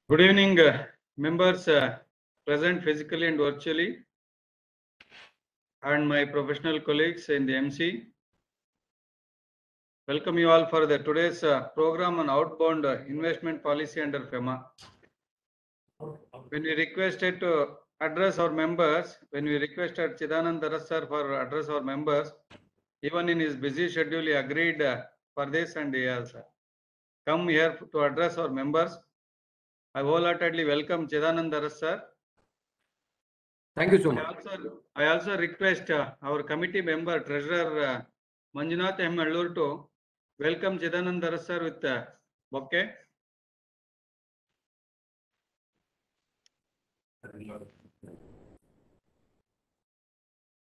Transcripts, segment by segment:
Good evening, members present physically and virtually, and my professional colleagues in the MC. Welcome you all for the today's program on outbound investment policy under FEMA. When we requested to address our members, when we requested Chidanand Urs sir for address our members, even in his busy schedule, he agreed for this, and he has come here to address our members. I wholeheartedly welcome Chidanand Urs sir. Thank you so much. I also request our committee member, Treasurer Manjunath M. Allur to welcome Chidanand Urs sir with bouquet.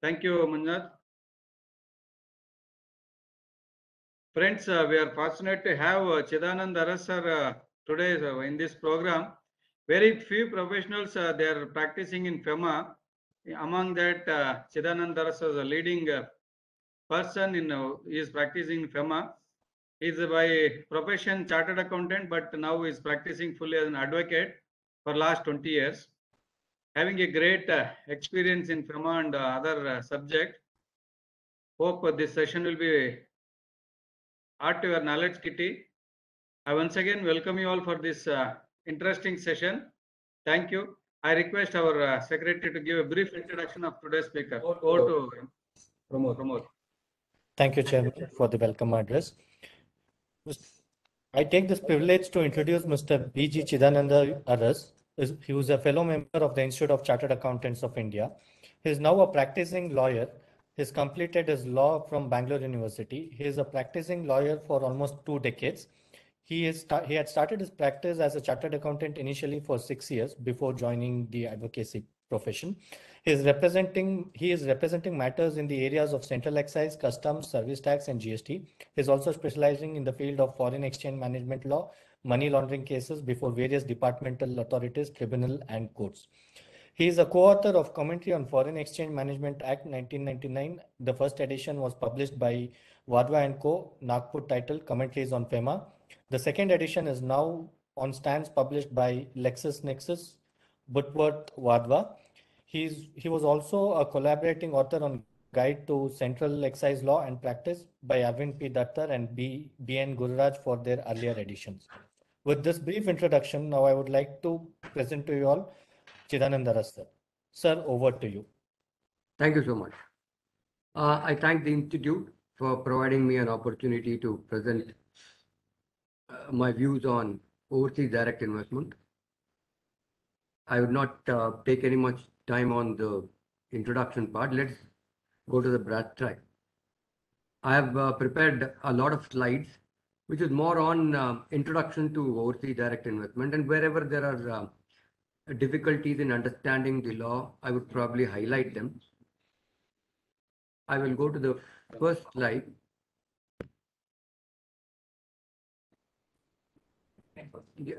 Thank you, Manjunath. Friends, we are fortunate to have Chidanand Urs sir today in this program. Very few professionals they are practicing in FEMA. Among that, Chidanand Urs is a leading person in he is practicing in FEMA. He is by profession chartered accountant, but now is practicing fully as an advocate for last 20 years. Having a great experience in FEMA and other subject. Hope this session will be add to your knowledge kitty. I once again welcome you all for this interesting session. Thank you. I request our secretary to give a brief introduction of today's speaker. Over to Pramod. Thank you, Chairman, for the welcome address. I take this privilege to introduce Mr. B.G. Chidanand Urs. He was a fellow member of the Institute of Chartered Accountants of India. He is now a practicing lawyer. He has completed his law from Bangalore University. He is a practicing lawyer for almost 2 decades. He had started his practice as a chartered accountant initially for 6 years before joining the advocacy profession. He is representing matters in the areas of central excise, customs, service tax, and GST. He is also specializing in the field of foreign exchange management law, money laundering cases before various departmental authorities, tribunal, and courts. He is a co-author of Commentary on Foreign Exchange Management Act 1999. The first edition was published by Wadhwa & Co., Nagpur, titled Commentaries on FEMA. The second edition is now on stands, published by LexisNexis, Butworth, Wadhwa. He was also a collaborating author on Guide to Central Excise Law and Practice by Arvind P. Dattar and B.N. Gururaj for their earlier editions. With this brief introduction, now I would like to present to you all Chidanand Urs sir. Sir, over to you. Thank you so much. I thank the Institute for providing me an opportunity to present my views on overseas direct investment. I would not take any much time on the introduction part. Let's go to the brass track. I have prepared a lot of slides, which is more on introduction to overseas direct investment, and wherever there are difficulties in understanding the law, I would probably highlight them. I will go to the first slide. Yeah.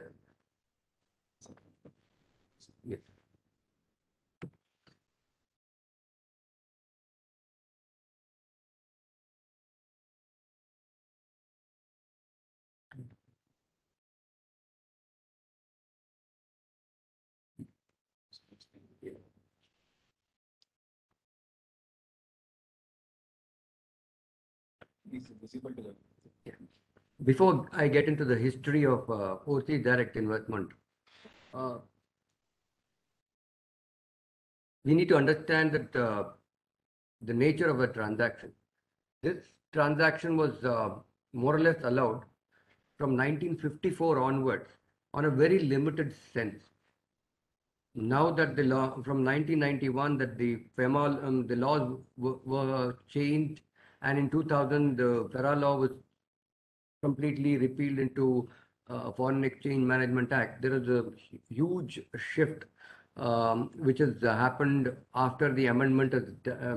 Yes. Before I get into the history of overseas direct investment, we need to understand that the nature of a transaction. This transaction was more or less allowed from 1954 onwards on a very limited sense. Now that the law from 1991 that the FEMA the laws were changed, and in 2000 the FERA law was completely repealed into Foreign Exchange Management Act. There is a huge shift which has happened after the amendment has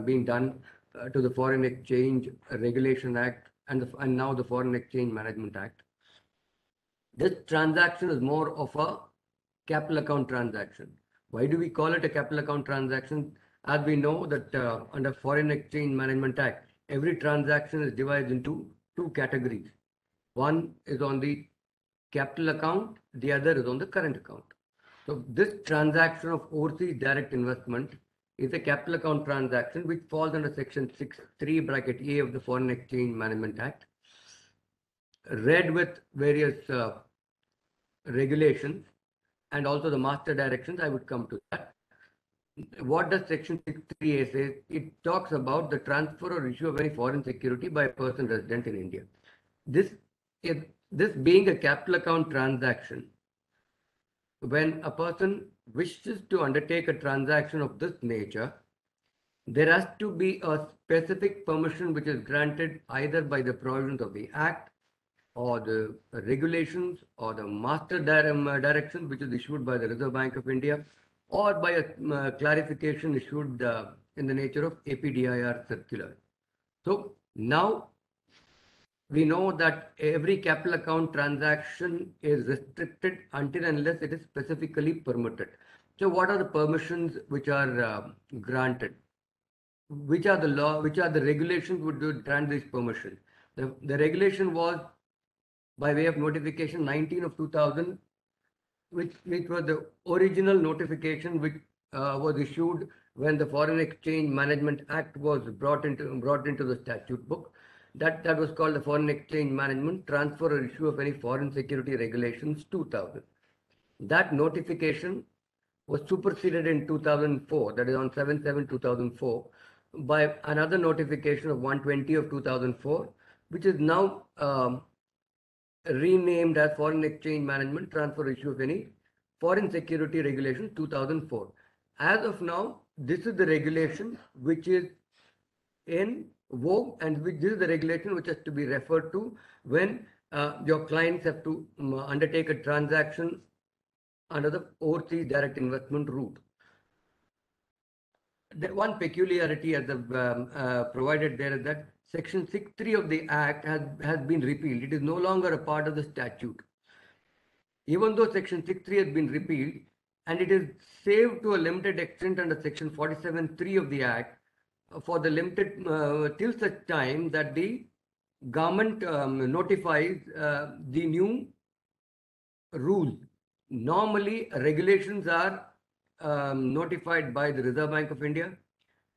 been done to the Foreign Exchange Regulation Act and now the Foreign Exchange Management Act. This transaction is more of a capital account transaction. Why do we call it a capital account transaction? As we know that under Foreign Exchange Management Act, every transaction is divided into 2 categories. One is on the capital account, the other is on the current account. So this transaction of overseas direct investment is a capital account transaction which falls under section 6(3) bracket A of the Foreign Exchange Management Act, read with various regulations and also the master directions. I would come to that. What does section 6(3)A say? It talks about the transfer or issue of any foreign security by a person resident in India. This being a capital account transaction, when a person wishes to undertake a transaction of this nature, there has to be a specific permission which is granted either by the provisions of the Act or the regulations or the master direction which is issued by the Reserve Bank of India, or by a clarification issued in the nature of APDIR circular. So now we know that every capital account transaction is restricted until unless it is specifically permitted. So what are the permissions which are granted? Which are the regulations would grant this permission? The regulation was by way of notification 19 of 2000, which was the original notification which was issued when the Foreign Exchange Management Act was brought into the statute book. That was called the Foreign Exchange Management Transfer or Issue of Any Foreign Security Regulations 2000. That notification was superseded in 2004, that is on 7/7/2004, by another notification of 120 of 2004, which is now renamed as Foreign Exchange Management Transfer Issue of Any Foreign Security Regulations 2004. As of now, this is the regulation which is in vogue, and this is the regulation which has to be referred to when your clients have to undertake a transaction under the overseas direct investment route. The one peculiarity as provided there is that section 6(3) of the Act has been repealed. It is no longer a part of the statute. Even though section 6(3) has been repealed, and it is saved to a limited extent under section 47(3) of the Act for the limited till such time that the government notifies the new rules. Normally, regulations are notified by the Reserve Bank of India,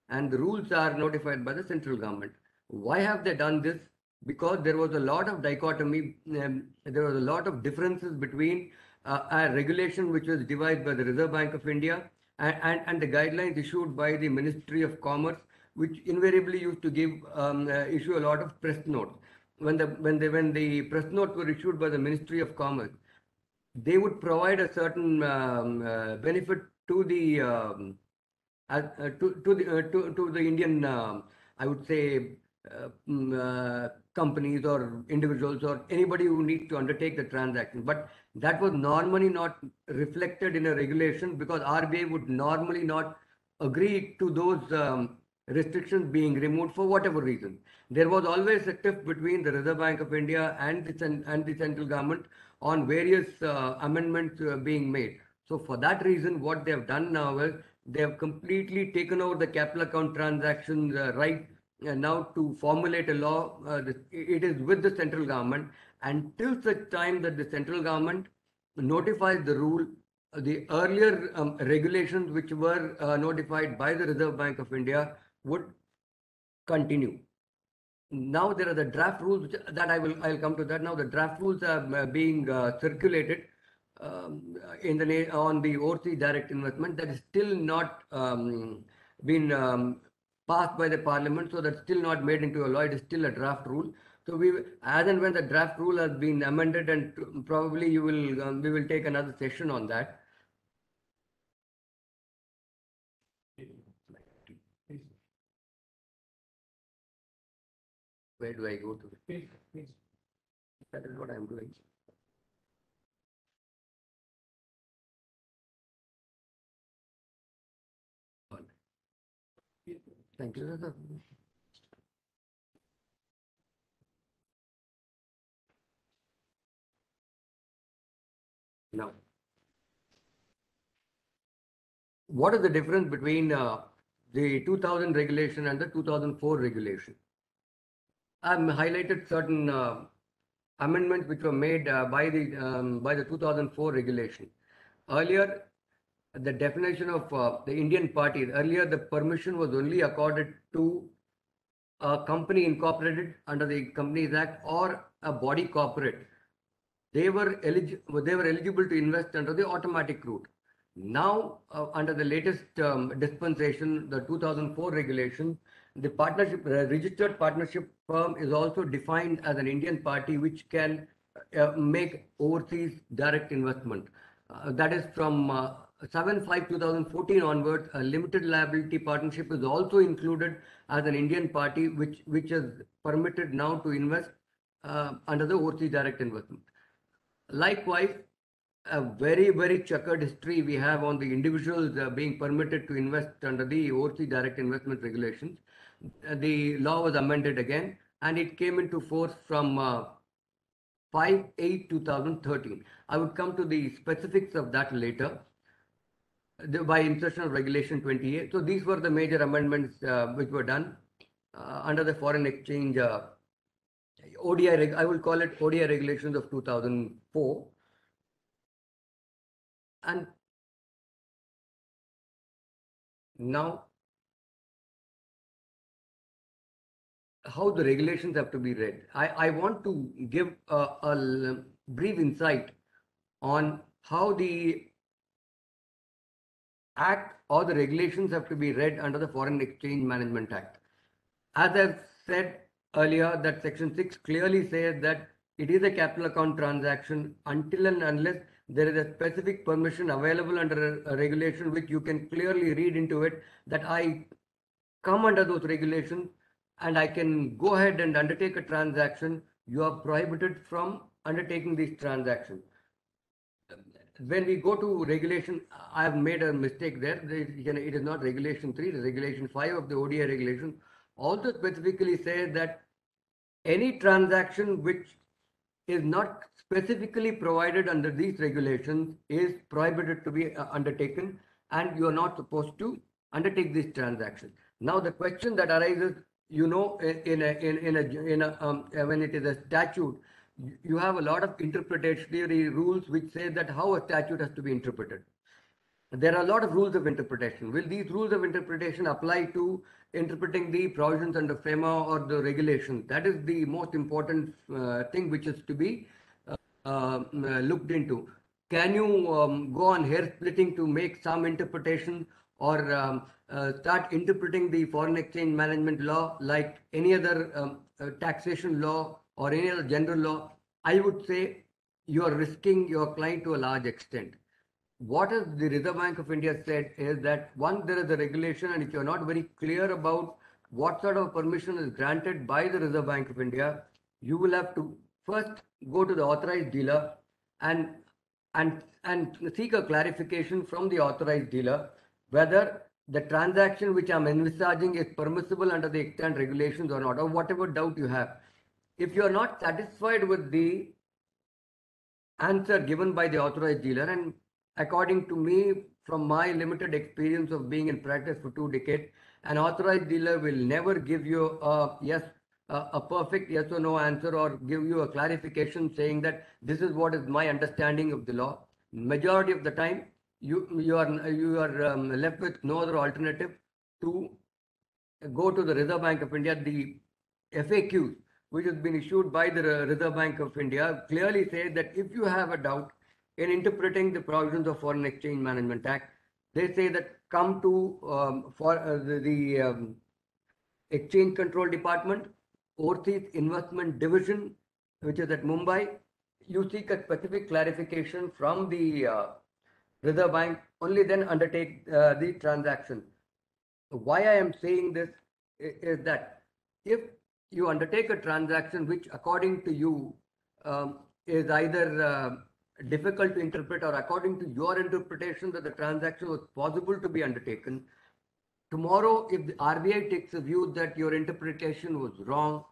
and the rules are notified by the central government. Why have they done this? Because there was a lot of dichotomy, there was a lot of differences between a regulation which was devised by the Reserve Bank of India and the guidelines issued by the Ministry of Commerce, which invariably used to issue a lot of press notes. When the press notes were issued by the Ministry of Commerce, they would provide a certain benefit to the to the Indian, I would say, companies or individuals or anybody who needs to undertake the transaction. But that was normally not reflected in a regulation, because RBI would normally not agree to those restrictions being removed for whatever reason. There was always a tiff between the Reserve Bank of India and the central government on various amendments being made. So for that reason, what they have done now is they have completely taken over the capital account transactions right now to formulate a law. It is with the central government, and till such time that the central government notifies the rule, the earlier regulations which were notified by the Reserve Bank of India would continue. Now there are the draft rules that I'll come to that. Now the draft rules are being circulated on the overseas direct investment. That is still not been passed by the Parliament, so that's still not made into a law. It is still a draft rule. So as and when the draft rule has been amended, and probably we will take another session on that. Where do I go to? That is what I'm doing. Thank you, sir. Now, what is the difference between the 2000 regulation and the 2004 regulation? I've highlighted certain amendments which were made by the 2004 regulation. Earlier, the definition of the Indian party, earlier the permission was only accorded to a company incorporated under the Companies Act or a body corporate. They were eligible to invest under the automatic route. Now, under the latest dispensation, the 2004 regulation, the partnership registered partnership firm is also defined as an Indian party which can make overseas direct investment. That is from 7/5/2014 onwards. A limited liability partnership is also included as an Indian party which is permitted now to invest under the overseas direct investment. Likewise, a very checkered history we have on the individuals being permitted to invest under the overseas direct investment regulations. The law was amended again and it came into force from 5/8/2013. I would come to the specifics of that later by insertion of regulation 28. So these were the major amendments which were done under the foreign exchange ODI, I will call it ODI regulations of 2004. And now, how the regulations have to be read. I want to give a brief insight on how the Act or the regulations have to be read under the Foreign Exchange Management Act. As I've said earlier, that Section 6 clearly says that it is a capital account transaction until and unless there is a specific permission available under a regulation which you can clearly read into it that I come under those regulations and I can go ahead and undertake a transaction. You are prohibited from undertaking this transaction. When we go to regulation, I have made a mistake there. It is not regulation 3, it is regulation 5 of the ODI regulation. Also specifically says that any transaction which is not specifically provided under these regulations is prohibited to be undertaken, and you are not supposed to undertake this transaction. Now the question that arises, when it is a statute, you have a lot of interpretationary rules which say that how a statute has to be interpreted. There are a lot of rules of interpretation. Will these rules of interpretation apply to interpreting the provisions under FEMA or the regulation? That is the most important thing which is to be looked into. Can you go on hair splitting to make some interpretation or start interpreting the foreign exchange management law like any other taxation law or any other general law? I would say you are risking your client to a large extent. What has the Reserve Bank of India said is that one, there is a regulation, and if you're not very clear about what sort of permission is granted by the Reserve Bank of India, you will have to first go to the authorized dealer and seek a clarification from the authorized dealer whether the transaction which I'm envisaging is permissible under the extant regulations or not, or whatever doubt you have. If you are not satisfied with the answer given by the authorized dealer, and according to me, from my limited experience of being in practice for 2 decades, an authorized dealer will never give you a perfect yes or no answer or give you a clarification saying that this is what is my understanding of the law. Majority of the time, you are left with no other alternative to go to the Reserve Bank of India. The FAQs which has been issued by the Reserve Bank of India clearly says that if you have a doubt in interpreting the provisions of Foreign Exchange Management Act, they say that come to the Exchange Control Department, Overseas Investment Division, which is at Mumbai. You seek a specific clarification from the Reserve Bank, only then undertake the transaction. Why I am saying this is that if you undertake a transaction which according to you is either difficult to interpret or according to your interpretation that the transaction was possible to be undertaken, tomorrow if the RBI takes a view that your interpretation was wrong,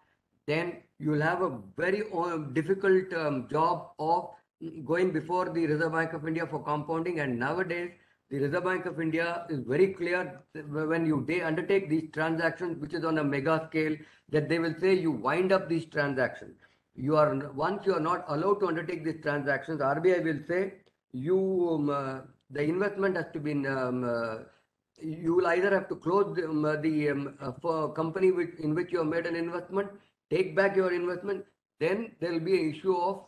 then you will have a very difficult job of going before the Reserve Bank of India for compounding. And nowadays the Reserve Bank of India is very clear when they undertake these transactions, which is on a mega scale, that they will say you wind up these transactions. once you are not allowed to undertake these transactions, RBI will say the investment has to be you will either have to close for company in which you have made an investment, take back your investment, then there will be an issue of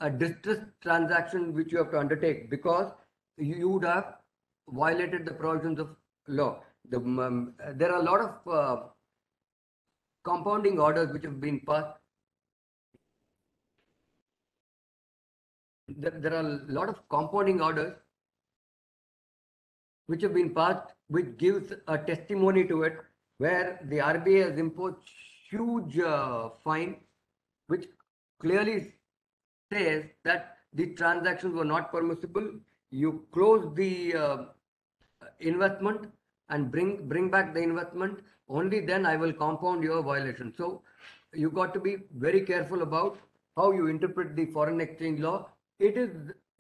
a distressed transaction which you have to undertake because you would have violated the provisions of law. There are a lot of compounding orders which have been passed. There are a lot of compounding orders which have been passed, which gives a testimony to it, where the RBI has imposed huge fine, which clearly says that the transactions were not permissible. You close the investment and bring back the investment. Only then I will compound your violation. So you got to be very careful about how you interpret the foreign exchange law. It is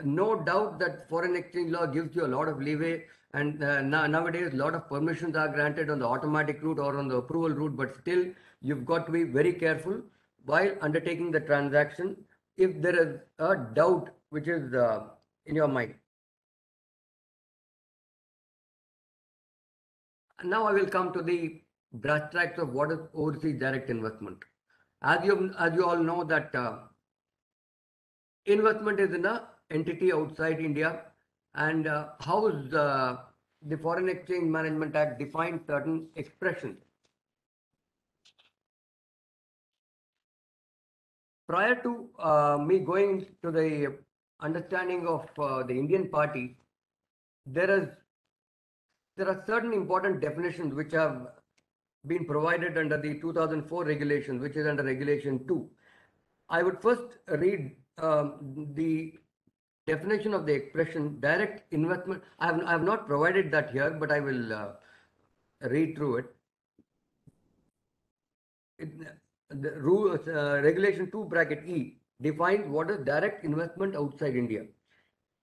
no doubt that foreign exchange law gives you a lot of leeway, and nowadays a lot of permissions are granted on the automatic route or on the approval route, but still you've got to be very careful while undertaking the transaction if there is a doubt which is in your mind. Now I will come to the brass tacks of what is overseas direct investment. As you all know that investment is in an entity outside India, and how is the Foreign Exchange Management Act defines certain expressions. Prior to me going to the understanding of the Indian party, there are certain important definitions which have been provided under the 2004 regulations, which is under Regulation 2. I would first read the definition of the expression direct investment. I have not provided that here, but I will read through it. The rule, Regulation 2 bracket E defines what is direct investment outside India.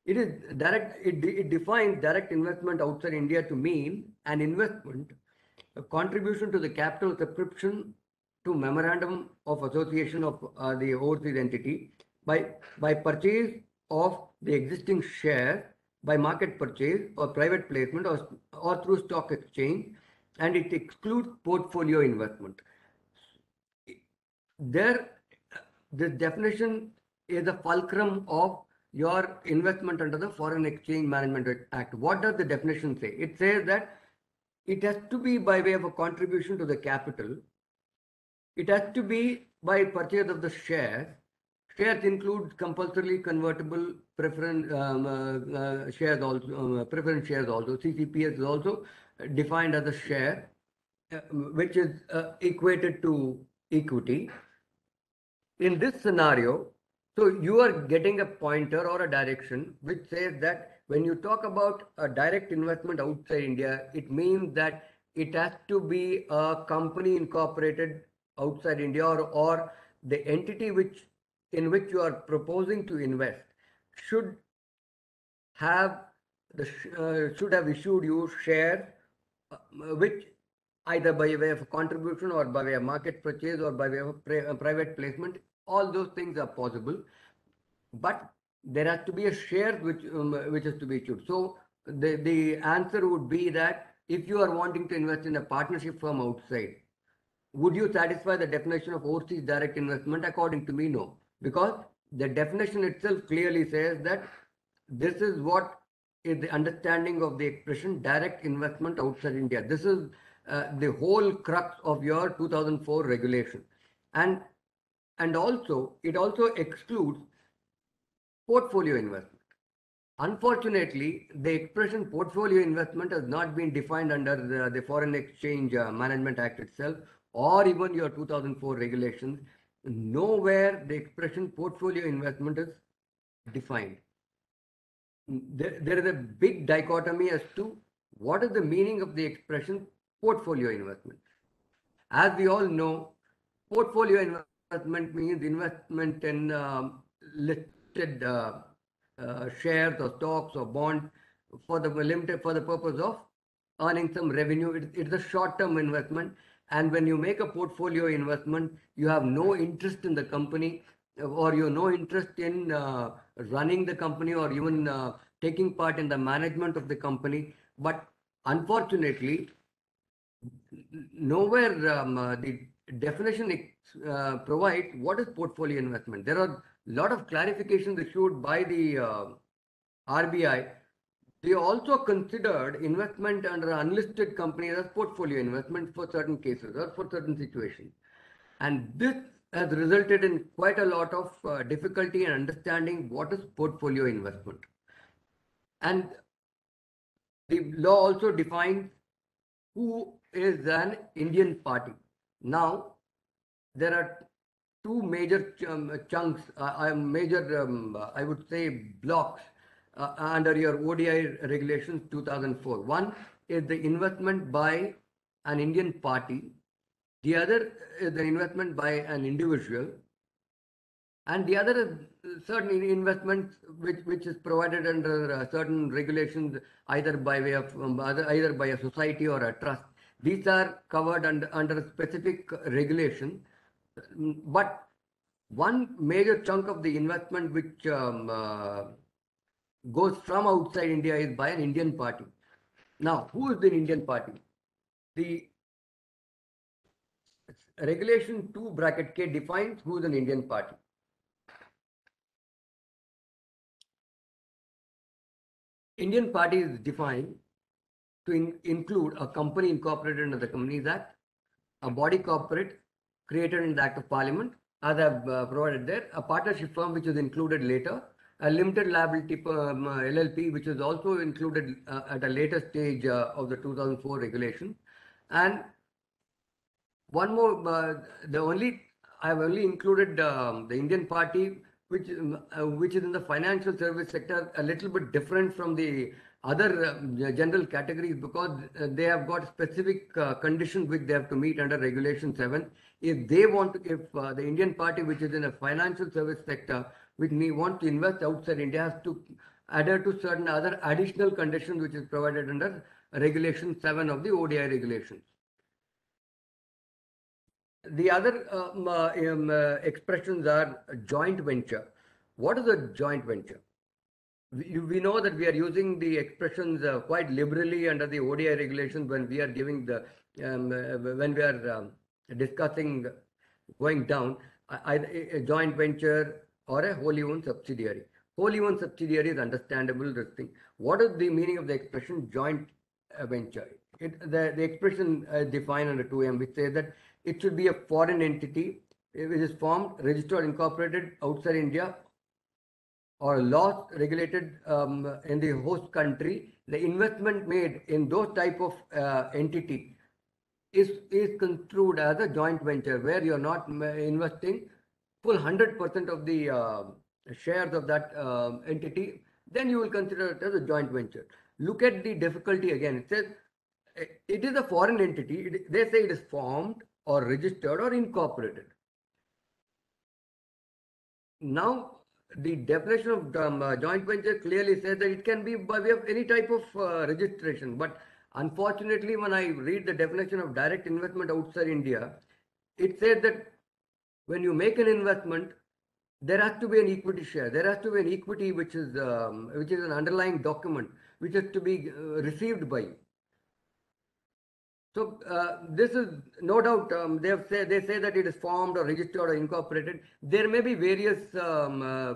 It is direct. It defines direct investment outside India to mean an investment, a contribution to the capital subscription to memorandum of association of the overseas entity by purchase of the existing share, by market purchase or private placement or through stock exchange, and it excludes portfolio investment. This definition is a fulcrum of your investment under the Foreign Exchange Management Act. What does the definition say? It says that it has to be by way of a contribution to the capital. It has to be by purchase of the shares. Shares include compulsorily convertible preference shares also. Preference shares also. CCPS is also defined as a share, which is equated to equity. In this scenario, so you are getting a pointer or a direction which says that when you talk about a direct investment outside India, it means that it has to be a company incorporated outside India, or the entity in which you are proposing to invest should have issued you shares which either by way of a contribution or by way of market purchase or by way of a private placement. All those things are possible, but there has to be a share which is to be issued. So the answer would be that if you are wanting to invest in a partnership firm outside, would you satisfy the definition of overseas direct investment? According to me, no, because the definition itself clearly says that this is what is the understanding of the expression direct investment outside India. This is the whole crux of your 2004 regulation, and also it also excludes portfolio investment. Unfortunately, the expression portfolio investment has not been defined under the Foreign Exchange Management Act itself, or even your 2004 regulations. Nowhere the expression portfolio investment is defined. There is a big dichotomy as to what is the meaning of the expression portfolio investment. As we all know, portfolio investment means investment in listed shares or stocks or bonds for the purpose of earning some revenue. It's a short-term investment. And when you make a portfolio investment, you have no interest in the company, or you have no interest in running the company, or even taking part in the management of the company. But unfortunately, nowhere the definition provides what is portfolio investment. There are a lot of clarifications issued by the RBI. They also considered investment under unlisted companies as portfolio investment for certain cases or for certain situations. And this has resulted in quite a lot of difficulty in understanding what is portfolio investment. And the law also defines who is an Indian party. Now, there are two major chunks, I would say blocks under your ODI regulations 2004. One is the investment by an Indian party. The other is the investment by an individual. And the other is certain investments which is provided under certain regulations, either by way of either by a society or a trust. These are covered under a specific regulation. But one major chunk of the investment which goes from outside India is by an Indian party. Now, who is the Indian party? The regulation 2(k) defines who is an Indian party. Indian party is defined to include a company incorporated under the Companies Act, a body corporate created in the Act of Parliament, as I have provided there, a partnership firm which is included later, a limited liability LLP which is also included at a later stage of the 2004 regulation, and one more. I have only included the Indian party which is in the financial service sector, a little bit different from the other general categories, because they have got specific conditions which they have to meet under Regulation 7. If they want to, if the Indian party which is in a financial service sector which want to invest outside India, has to adhere to certain other additional conditions which is provided under Regulation 7 of the ODI regulations. The other expressions are joint venture. What is a joint venture? We know that we are using the expressions quite liberally under the ODI regulations when we are giving the when we are discussing going down a joint venture or a wholly owned subsidiary. Wholly owned subsidiary is understandable. This thing. What is the meaning of the expression joint venture? The expression defined under 2M, which says that it should be a foreign entity which is formed, registered, incorporated outside India, or laws regulated in the host country. The investment made in those type of entity is construed as a joint venture, where you are not investing full 100% of the shares of that entity. Then you will consider it as a joint venture. Look at the difficulty again. It says it is a foreign entity. They say it is formed or registered or incorporated. Now, the definition of joint venture clearly says that it can be by way of any type of registration. But unfortunately, when I read the definition of direct investment outside India, it says that when you make an investment, there has to be an equity share. There has to be an equity which is an underlying document which has to be received by you. So this is no doubt, they say that it is formed or registered or incorporated. There may be various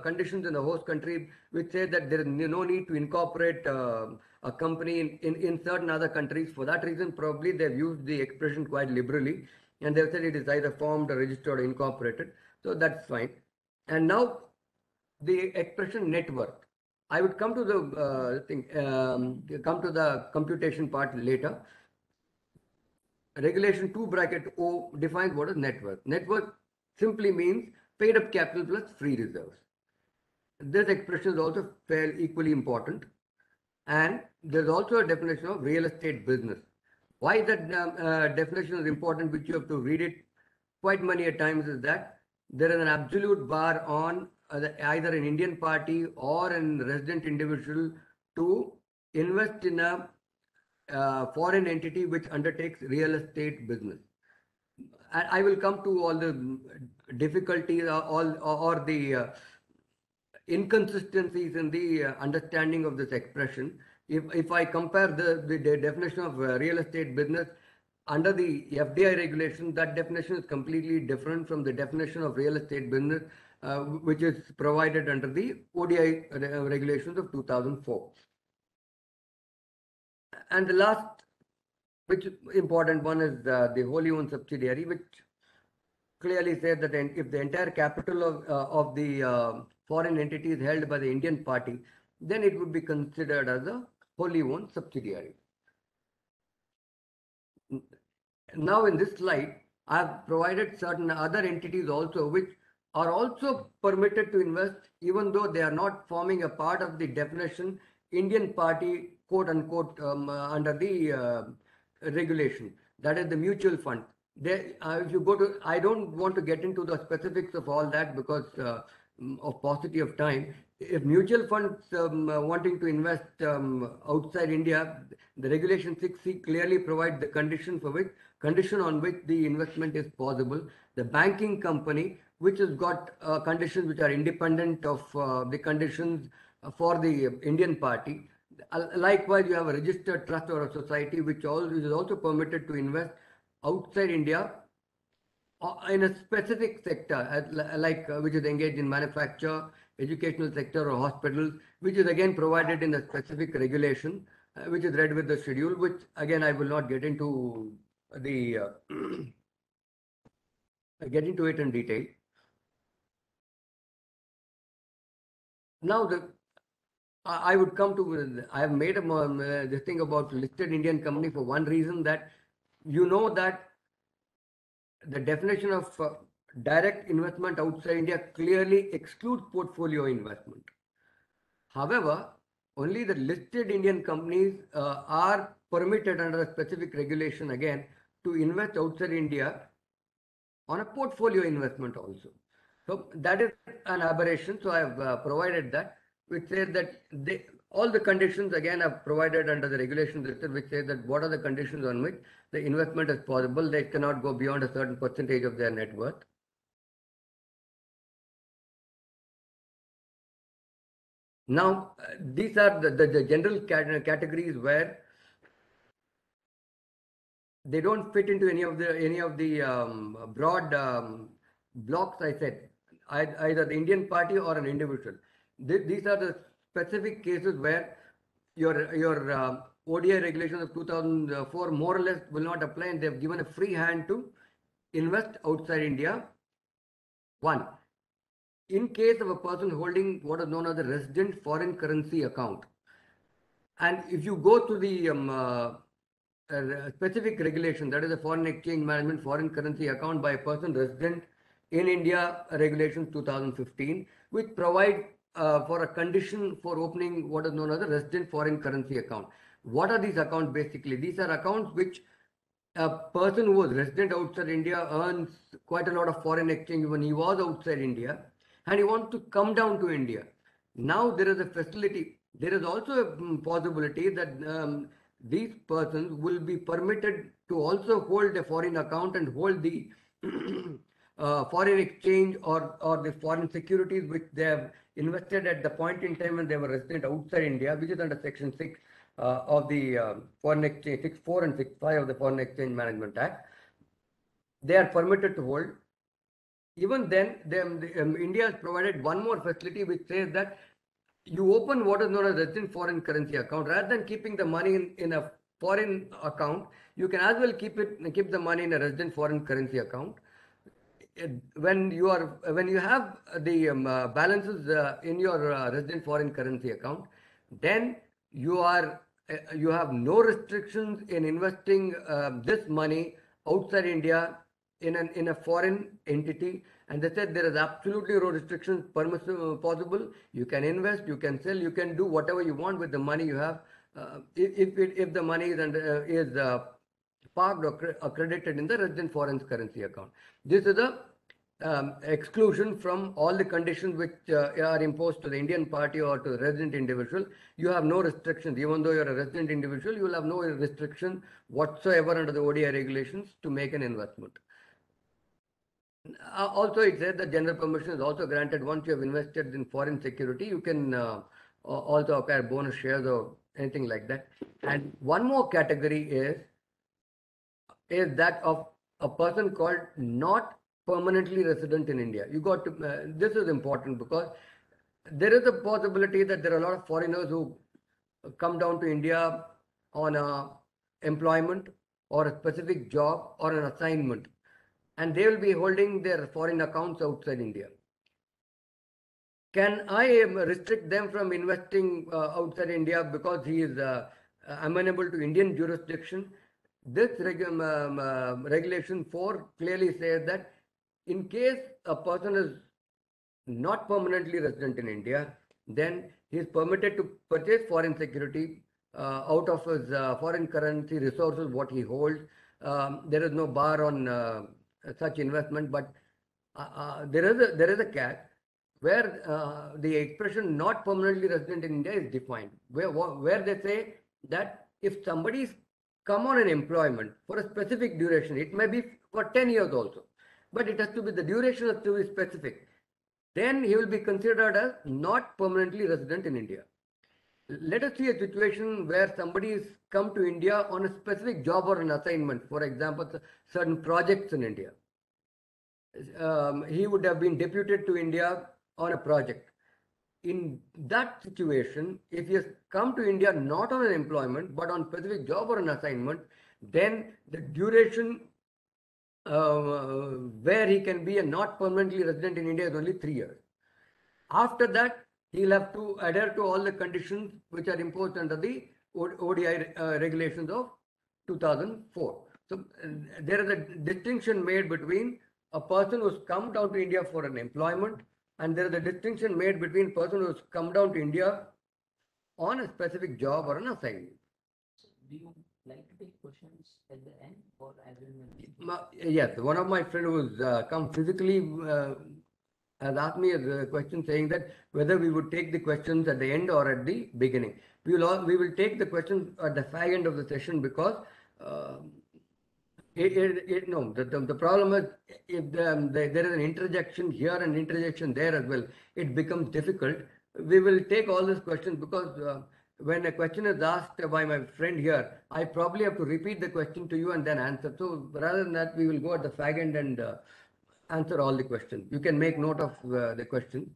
conditions in the host country which say that there is no need to incorporate a company in certain other countries. For that reason, probably they've used the expression quite liberally, and they've said it is either formed or registered or incorporated. So that's fine. And now the expression net worth. I would come to the come to the computation part later. Regulation 2(o) defines what is net worth. Net worth simply means paid up capital plus free reserves. This expression is also fairly equally important. And there's also a definition of real estate business. Why that definition is important, which you have to read it quite many a times, is that there is an absolute bar on either an Indian party or a resident individual to invest in a foreign entity which undertakes real estate business. I will come to all the difficulties or the inconsistencies in the understanding of this expression. If I compare the definition of real estate business under the FDI regulation, that definition is completely different from the definition of real estate business, which is provided under the ODI regulations of 2004. And the last, which important one, is the wholly owned subsidiary, which clearly said that if the entire capital of the foreign entity is held by the Indian party, then it would be considered as a wholly owned subsidiary. Now in this slide, I have provided certain other entities also, which are also permitted to invest, even though they are not forming a part of the definition Indian party, quote unquote, under the regulation. That is the mutual fund. If you go to, I don't want to get into the specifics of all that because of paucity of time. If mutual funds wanting to invest outside India, the regulation 6C clearly provides the condition on which the investment is possible. The banking company, which has got conditions which are independent of the conditions for the Indian party. Likewise, you have a registered trust or a society which is also permitted to invest outside India in a specific sector, which is engaged in manufacture, educational sector, or hospitals, which is again provided in a specific regulation, which is read with the schedule, which again I will not get into the it in detail. Now I would come to, I have made this thing about listed Indian company for one reason, that you know that the definition of direct investment outside India clearly excludes portfolio investment. However, only the listed Indian companies are permitted under a specific regulation again to invest outside India on a portfolio investment also. So that is an aberration. So I have provided that, which says that all the conditions again are provided under the regulations, which says that what are the conditions on which the investment is possible. They cannot go beyond a certain percentage of their net worth. Now, these are the general categories where they don't fit into any of the broad blocks. I said either the Indian party or an individual. These are the specific cases where your ODI regulations of 2004 more or less will not apply, and they have given a free hand to invest outside India. One, in case of a person holding what is known as a resident foreign currency account, and if you go to the specific regulation, that is the foreign exchange management foreign currency account by a person resident in India, regulations 2015, which provide for a condition for opening what is known as a resident foreign currency account. What are these accounts basically? These are accounts which a person who was resident outside India earns quite a lot of foreign exchange when he was outside India, and he wants to come down to India. Now there is a facility. There is also a possibility that these persons will be permitted to also hold a foreign account and hold the foreign exchange or the foreign securities which they have invested at the point in time when they were resident outside India, which is under Section 6 of the Foreign Exchange, 6.4 and 6.5 of the Foreign Exchange Management Act. They are permitted to hold. Even then, India has provided one more facility which says that you open what is known as resident foreign currency account. Rather than keeping the money in a foreign account, you can as well keep the money in a resident foreign currency account. When you have the balances in your resident foreign currency account, then you have no restrictions in investing this money outside India in a foreign entity, and they said there is absolutely no restrictions possible. You can invest, you can sell, you can do whatever you want with the money you have if the money is parked or accredited in the resident foreign currency account. This is a exclusion from all the conditions which are imposed to the Indian party or to the resident individual. You have no restrictions. Even though you're a resident individual, you will have no restriction whatsoever under the ODI regulations to make an investment. Also, it says that general permission is also granted once you have invested in foreign security. You can also acquire bonus shares or anything like that. And one more category is that of a person called not permanently resident in India. You got to, this is important because there is a possibility that there are a lot of foreigners who come down to India on a employment or a specific job or an assignment, and they will be holding their foreign accounts outside India. Can I restrict them from investing outside India because he is amenable to Indian jurisdiction? This regulation 4 clearly says that in case a person is not permanently resident in India, then he is permitted to purchase foreign security out of his foreign currency resources, what he holds. There is no bar on such investment, but there is a catch where the expression not permanently resident in India is defined, where they say that if somebody is come on an employment for a specific duration, it may be for 10 years also, but it has to be, the duration has to be specific, then he will be considered as not permanently resident in India. Let us see a situation where somebody has come to India on a specific job or an assignment, for example, certain projects in India. He would have been deputed to India on a project. In that situation, if he has come to India not on an employment but on specific job or an assignment, then the duration where he can be a not permanently resident in India is only 3 years. After that, he'll have to adhere to all the conditions which are imposed under the ODI regulations of 2004. So there is a distinction made between a person who's come down to India for an employment, and there is a distinction made between a person who's come down to India on a specific job or an assignment. So do you like to take questions at the end, or I will? Yes, one of my friends who's come physically has asked me a question saying that whether we would take the questions at the end or at the beginning. We will take the questions at the fag end of the session because the problem is if there is an interjection here and interjection there as well, it becomes difficult. We will take all these questions because when a question is asked by my friend here, I probably have to repeat the question to you and then answer. So rather than that, we will go at the fag end and answer all the questions. You can make note of the question.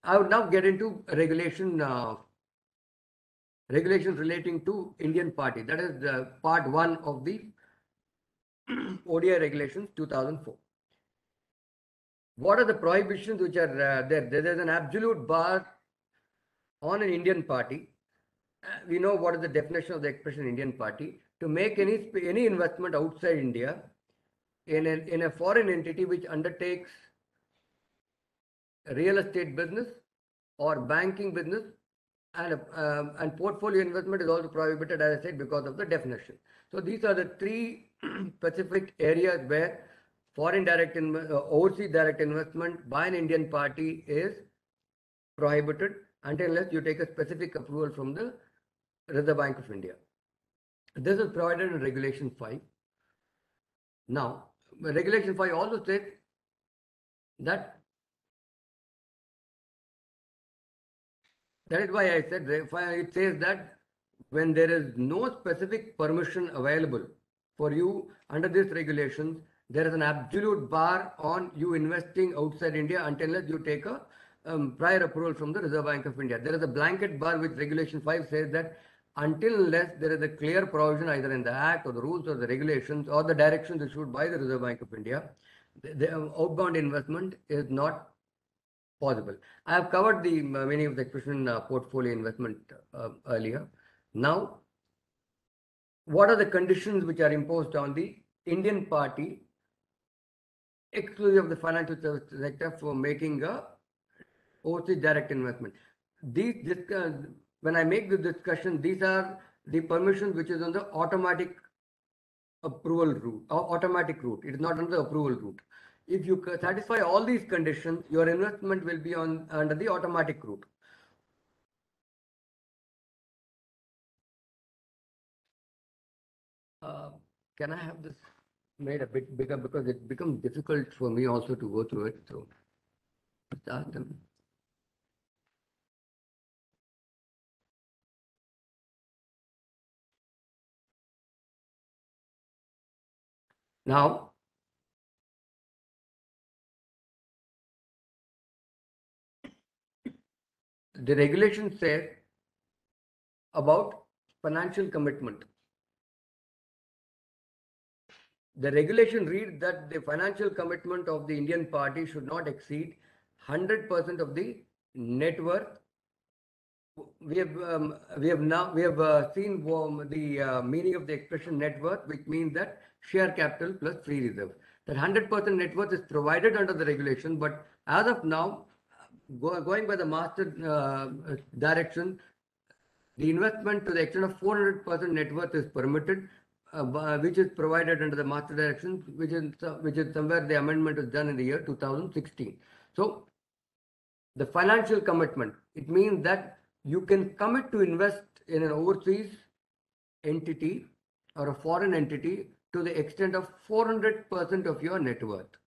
I would now get into regulations relating to Indian party. That is part 1 of the ODI regulations 2004. What are the prohibitions which are there? There is an absolute bar on an Indian party. We know what is the definition of the expression Indian party. To make any investment outside India in a foreign entity which undertakes real estate business or banking business, and portfolio investment is also prohibited, as I said, because of the definition. So these are the 3 specific areas where foreign direct overseas direct investment by an Indian party is prohibited unless you take a specific approval from the Reserve Bank of India. This is provided in Regulation 5. Now, Regulation 5 also says that is why I said it says that when there is no specific permission available for you under these regulations, there is an absolute bar on you investing outside India until you take a prior approval from the Reserve Bank of India. There is a blanket bar which Regulation 5 says that until unless there is a clear provision either in the Act or the rules or the regulations or the directions issued by the Reserve Bank of India, the outbound investment is not possible. I have covered the meaning of the expression portfolio investment earlier. Now, what are the conditions which are imposed on the Indian party exclusive of the financial services sector for making a overseas direct investment? When I make the discussion, these are the permissions which is on the automatic approval route or automatic route. It is not on the approval route. If you satisfy all these conditions, your investment will be under the automatic route. Can I have this made a bit bigger because it becomes difficult for me also to go through it. So just ask them. Now, the regulation says about financial commitment. The regulation reads that the financial commitment of the Indian party should not exceed 100% of the net worth. We have seen the meaning of the expression net worth, which means that share capital plus free reserve. That 100% net worth is provided under the regulation, but as of now, going by the master direction, the investment to the extent of 400% net worth is permitted, which is provided under the master direction, which is somewhere the amendment was done in the year 2016. So the financial commitment, it means that you can commit to invest in an overseas entity or a foreign entity to the extent of 400% of your net worth.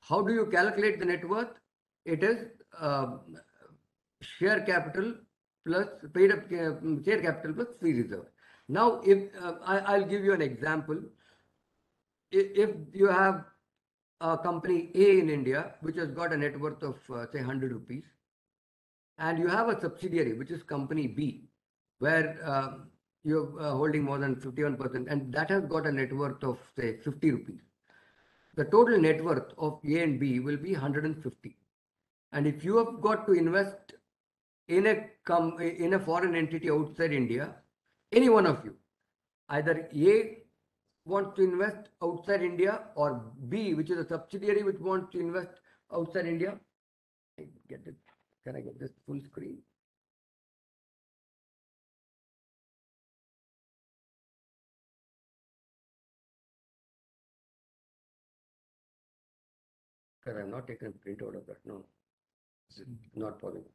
How do you calculate the net worth? It is share capital plus paid up share capital plus free reserve. Now, if I'll give you an example. If you have a company A in India, which has got a net worth of say 100 rupees, and you have a subsidiary, which is company B, where you're holding more than 51%, and that has got a net worth of say 50 rupees. The total net worth of A and B will be 150. And if you have got to invest in a foreign entity outside India, any one of you, either A wants to invest outside India or B, which is a subsidiary which wants to invest outside India. Can I get this full screen? Because I'm not taking a print out of that. No, not possible.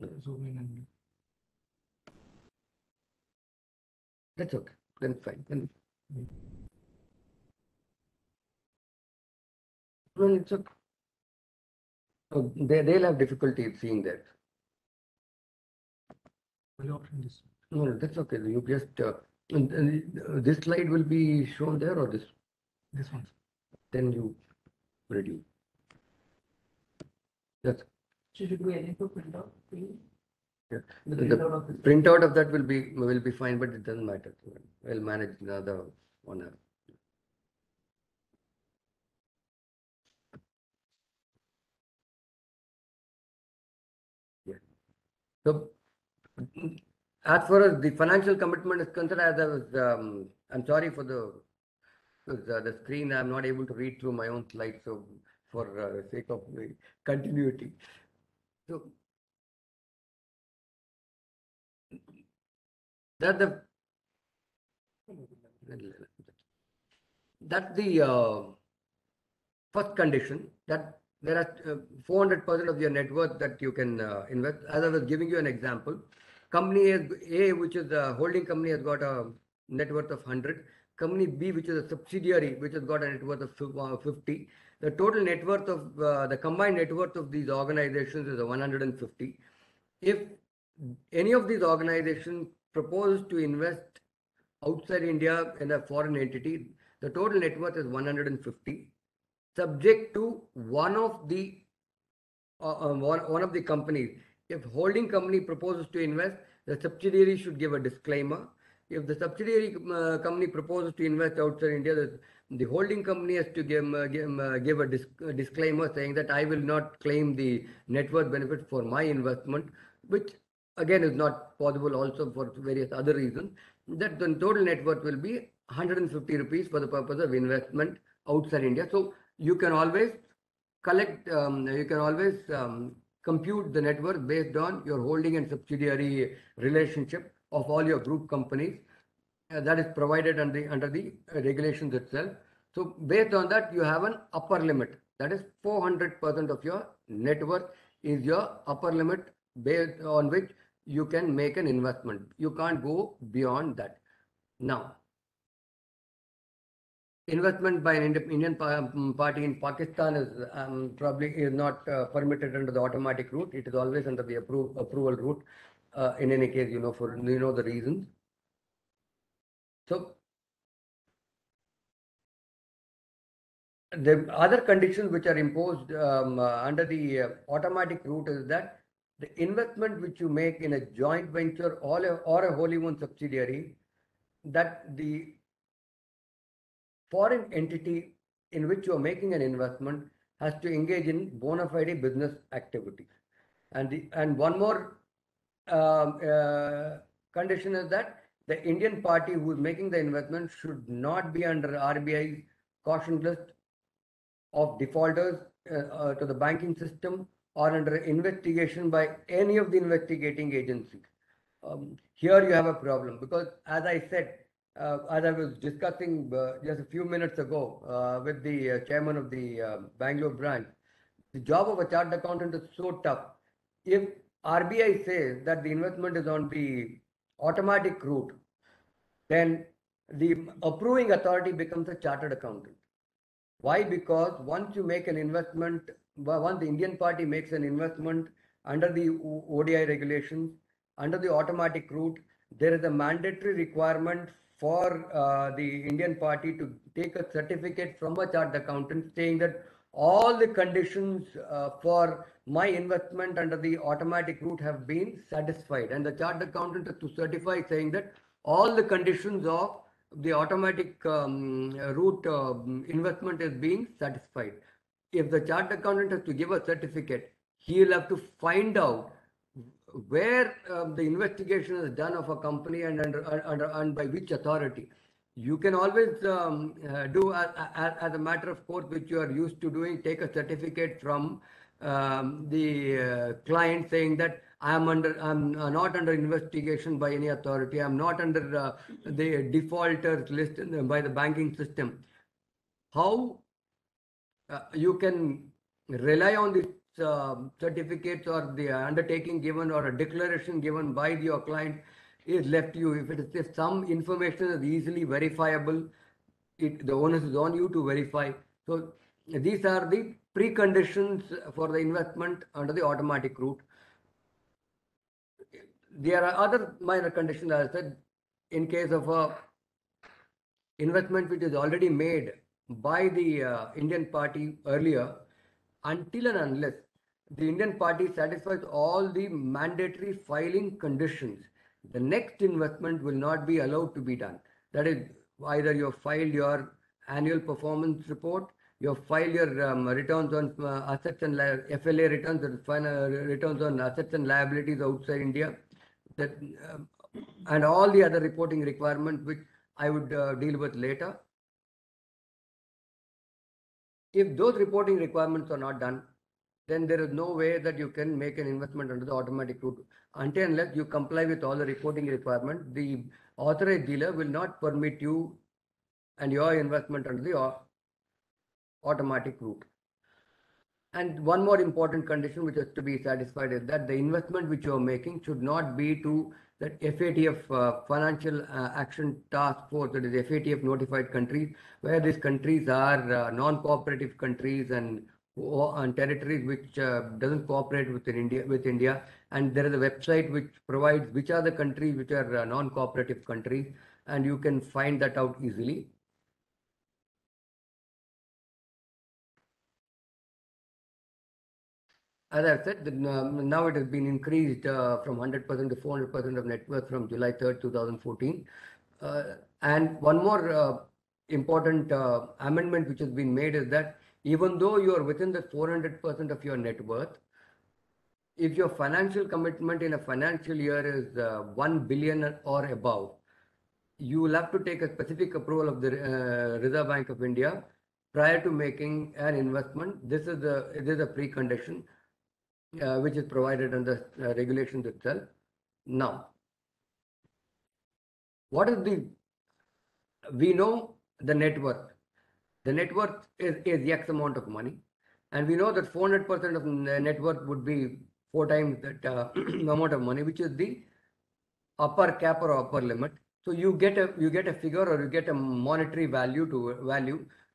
No. That's okay. Then fine. Then no, it's okay. Oh, they'll have difficulty seeing that. No, that's okay. You just this slide will be shown there or this one. Then you reduce. That's Should we able to print out? yeah. The The printout of that will be fine, but it doesn't matter. We'll manage the other one. Yeah. So as far as the financial commitment is concerned, as I was, I'm sorry for the screen. I'm not able to read through my own slides, so for the sake of the continuity. So that's the first condition, that there are 400% of your net worth that you can invest. As I was giving you an example, company A, which is the holding company, has got a net worth of 100. Company B, which is a subsidiary, which has got a net worth of 50. The total net worth of the combined net worth of these organizations is 150. If any of these organizations propose to invest outside India in a foreign entity, the total net worth is 150, subject to one of the companies. If holding company proposes to invest, the subsidiary should give a disclaimer. If the subsidiary company proposes to invest outside India, the holding company has to give a disclaimer saying that I will not claim the net worth benefit for my investment, which again is not possible also for various other reasons. That the total net worth will be 150 rupees for the purpose of investment outside India. So you can always compute the net worth based on your holding and subsidiary relationship of all your group companies. That is provided under the regulations itself. So based on that, you have an upper limit. That is 400% of your net worth is your upper limit based on which you can make an investment. You can't go beyond that. Now, investment by an Indian party in Pakistan is probably is not permitted under the automatic route. It is always under the approval route. In any case, for the reasons. So the other conditions which are imposed under the automatic route is that the investment which you make in a joint venture or a wholly owned subsidiary, that the foreign entity in which you are making an investment has to engage in bona fide business activities. And one more condition is that the Indian party who is making the investment should not be under RBI's caution list of defaulters to the banking system or under investigation by any of the investigating agencies. Here you have a problem because, as I said, as I was discussing just a few minutes ago with the chairman of the Bangalore branch, the job of a chartered accountant is so tough. If RBI says that the investment is on the automatic route, then the approving authority becomes a chartered accountant. Why? Because once you make an investment, once the Indian party makes an investment under the ODI regulations, under the automatic route, there is a mandatory requirement for the Indian party to take a certificate from a chartered accountant saying that all the conditions for my investment under the automatic route have been satisfied, and the chartered accountant has to certify saying that all the conditions of the automatic route investment is being satisfied. If the chartered accountant has to give a certificate, he will have to find out where the investigation is done of a company and by which authority. You can always do as a matter of course, which you are used to doing, take a certificate from the client saying that I'm not under investigation by any authority. I'm not under the defaulters list by the banking system. How you can rely on these certificates or the undertaking given or a declaration given by your client is left to you. If some information is easily verifiable, the onus is on you to verify. So these are the preconditions for the investment under the automatic route. There are other minor conditions, as I said, in case of a investment which is already made by the Indian party earlier, until and unless the Indian party satisfies all the mandatory filing conditions, the next investment will not be allowed to be done. That is, either you have filed your annual performance report, you have filed your returns on assets and FLA returns, returns on assets and liabilities outside India, that and all the other reporting requirements which I would deal with later. If those reporting requirements are not done, then there is no way that you can make an investment under the automatic route. Until unless you comply with all the reporting requirements, the authorized dealer will not permit you and your investment under the automatic route. And one more important condition which has to be satisfied is that the investment which you are making should not be to that FATF Financial Action Task Force, that is FATF notified countries, where these countries are non-cooperative countries and territories which doesn't cooperate with India. And there is a website which provides which are the countries which are non-cooperative countries, and you can find that out easily. As I said, now it has been increased from 100% to 400% of net worth from July 3rd, 2014. And one more important amendment which has been made is that even though you are within the 400% of your net worth, if your financial commitment in a financial year is 1 billion or above, you will have to take a specific approval of the Reserve Bank of India prior to making an investment. This is a precondition which is provided under regulations itself. Now, what is we know the net worth. The net worth is X amount of money. And we know that 400% of net worth would be 4 times that amount of money, which is the upper cap or upper limit. So you get a figure, or you get a monetary value,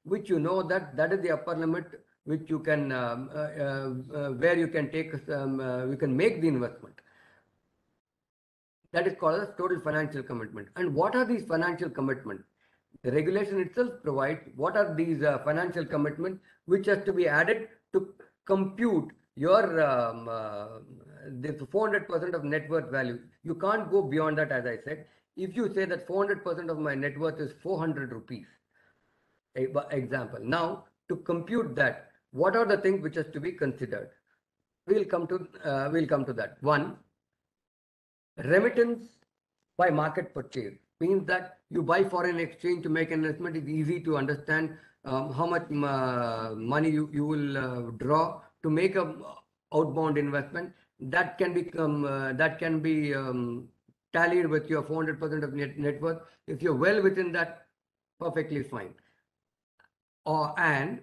which you know that is the upper limit, which you can where you can take you can make the investment. That is called as total financial commitment. And what are these financial commitments? The regulation itself provides what are these financial commitments which has to be added to compute your the 400% of net worth value. You can't go beyond that, as I said. If you say that 400% of my net worth is 400 rupees, example. Now, to compute that, what are the things which has to be considered? We'll come to that. One, remittance by market purchase means that you buy foreign exchange to make an investment. It's easy to understand how much money you will draw to make a outbound investment. That can be tallied with your 400% of net worth. If you're well within that, perfectly fine. And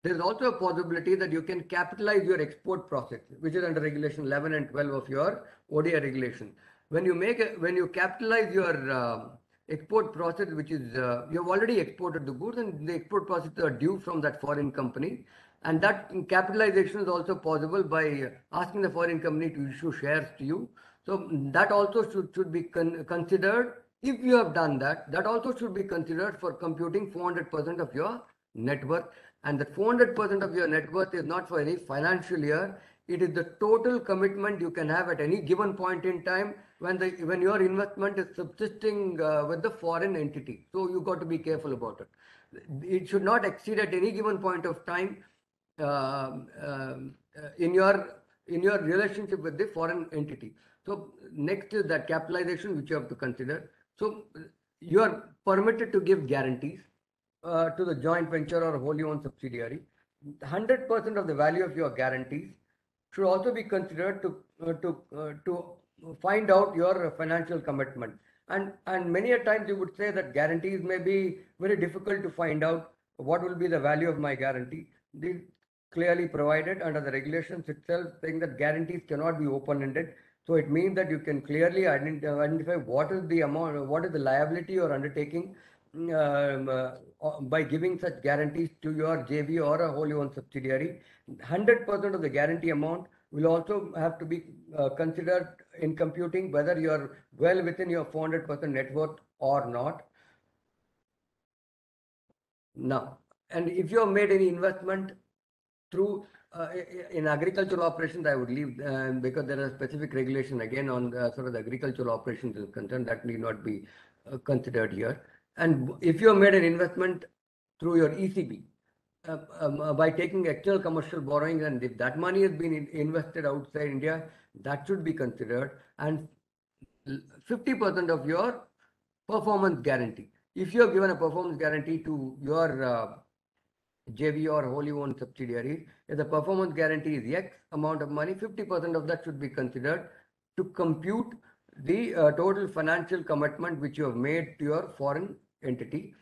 there's also a possibility that you can capitalize your export profit, which is under Regulation 11 and 12 of your ODI regulation. When you capitalize your export profit, which is you've already exported the goods, and the export profits are due from that foreign company, and that capitalization is also possible by asking the foreign company to issue shares to you. So that also should be considered. If you have done that, that also should be considered for computing 400% of your net worth. And the 400% of your net worth is not for any financial year. It is the total commitment you can have at any given point in time when your investment is subsisting with the foreign entity. So you got to be careful about it. It should not exceed at any given point of time in your relationship with the foreign entity. So next is that capitalization, which you have to consider. So you are permitted to give guarantees to the joint venture or wholly owned subsidiary. 100% of the value of your guarantees should also be considered to find out your financial commitment. And many a times you would say that guarantees may be very difficult to find out what will be the value of my guarantee. These clearly provided under the regulations itself, saying that guarantees cannot be open-ended. So it means that you can clearly identify what is the amount, what is the liability you're undertaking by giving such guarantees to your JV or a wholly owned subsidiary. 100% of the guarantee amount will also have to be considered in computing whether you are well within your 400% net worth or not. Now, and if you have made any investment through in agricultural operations, I would leave because there are specific regulation again on sort of the agricultural operations is concerned, that need not be considered here. And if you have made an investment through your ECB by taking external commercial borrowing, and if that money has been invested outside India, that should be considered. And 50% of your performance guarantee. If you have given a performance guarantee to your JV or wholly owned subsidiary, if the performance guarantee is X amount of money, 50% of that should be considered to compute the total financial commitment which you have made to your foreign entity,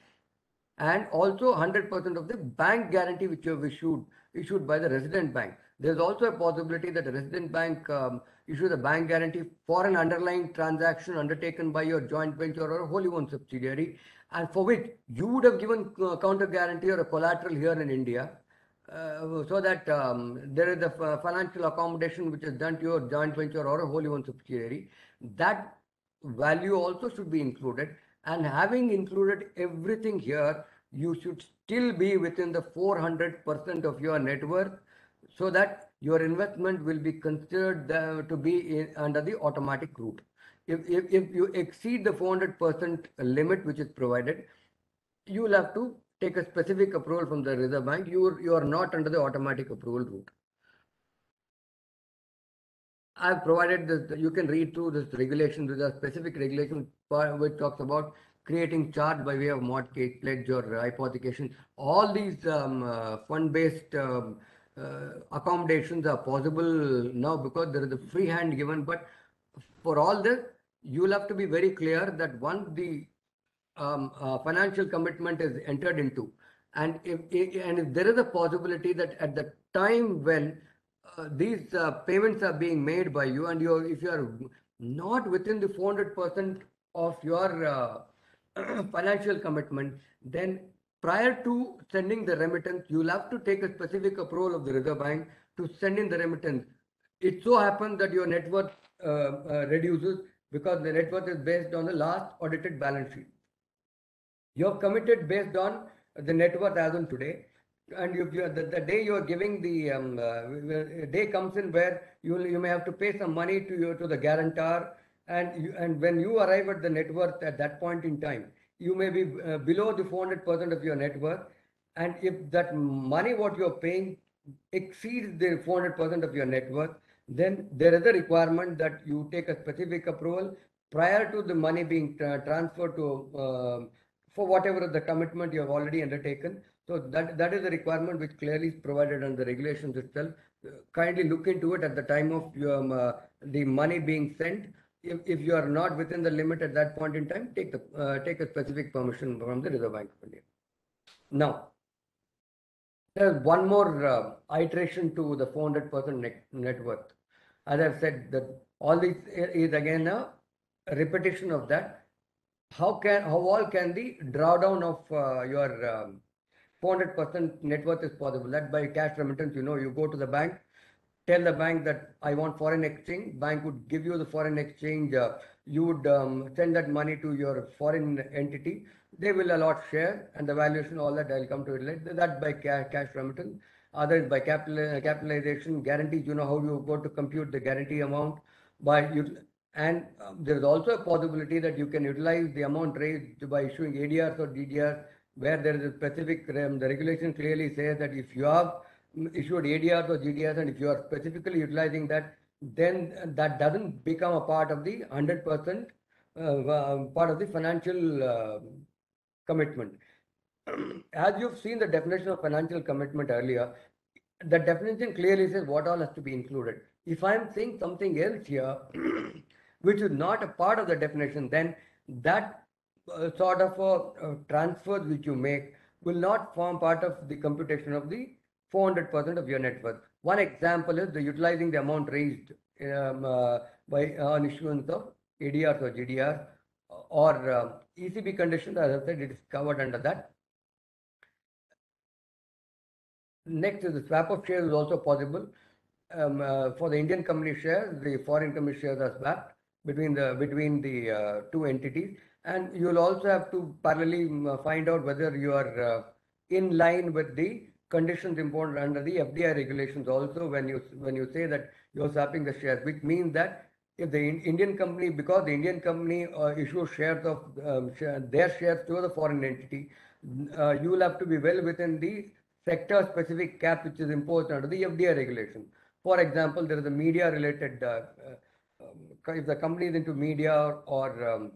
and also 100% of the bank guarantee which you have issued by the resident bank. There is also a possibility that the resident bank issues a bank guarantee for an underlying transaction undertaken by your joint venture or a wholly owned subsidiary, and for which you would have given counter guarantee or a collateral here in India, so that there is a financial accommodation which is done to your joint venture or a wholly owned subsidiary. That value also should be included, and having included everything here, you should still be within the 400% of your net worth, so that your investment will be considered to be under the automatic route. If you exceed the 400% limit which is provided, you will have to take a specific approval from the Reserve Bank. You are not under the automatic approval route. I've provided this, you can read through this regulation. There's a specific regulation which talks about creating charge by way of mortgage, pledge or hypothecation. All these fund-based accommodations are possible now because there is a free hand given. But for all this, you will have to be very clear that once the financial commitment is entered into, and if there is a possibility that at the time when these payments are being made by you, and if you are not within the 400% of your financial commitment, then prior to sending the remittance, you'll have to take a specific approval of the Reserve Bank to send in the remittance. It so happens that your net worth reduces because the net worth is based on the last audited balance sheet. You have committed based on the net worth as on today, and the day you are giving the day comes in where you may have to pay some money to the guarantor, and when you arrive at the net worth at that point in time, you may be below the 400% of your net worth, and if that money what you are paying exceeds the 400% of your net worth, then there is a requirement that you take a specific approval prior to the money being transferred to for whatever the commitment you have already undertaken. So that is a requirement which clearly is provided under the regulations itself. Kindly look into it at the time of your, the money being sent. If you are not within the limit at that point in time, take a specific permission from the Reserve Bank of India. Now, there's one more iteration to the 400% net worth. As I've said, that all this is again a repetition of that. How all can the drawdown of your 400% net worth is possible? That by cash remittance, you go to the bank, tell the bank that I want foreign exchange. Bank would give you the foreign exchange. You would send that money to your foreign entity. They will allot share and the valuation, all that I'll come to it later. That by cash remittance. Others by capitalization, guarantees. You know how you go to compute the guarantee amount and there is also a possibility that you can utilize the amount raised by issuing ADRs or DDRs, where there is a specific, the regulation clearly says that if you have issued ADRs or GDRs and if you are specifically utilizing that, then that doesn't become a part of the 100% part of the financial commitment. As you've seen the definition of financial commitment earlier, the definition clearly says what all has to be included. If I'm saying something else here, which is not a part of the definition, then that sort of a transfer which you make will not form part of the computation of the 400% of your net worth. One example is the utilizing the amount raised by on issuance of ADRs or GDR or ECB conditions. As I said, it is covered under that. Next is the swap of shares is also possible. For the Indian company shares, the foreign company shares are swapped between the two entities, and you will also have to parallelly find out whether you are in line with the conditions imposed under the FDI regulations. Also, when you say that you are swapping the shares, which means that if the Indian company, because the Indian company issues shares of their shares to the foreign entity, you will have to be well within the sector specific cap which is imposed under the FDI regulation. For example, there is a media related, if the company is into media or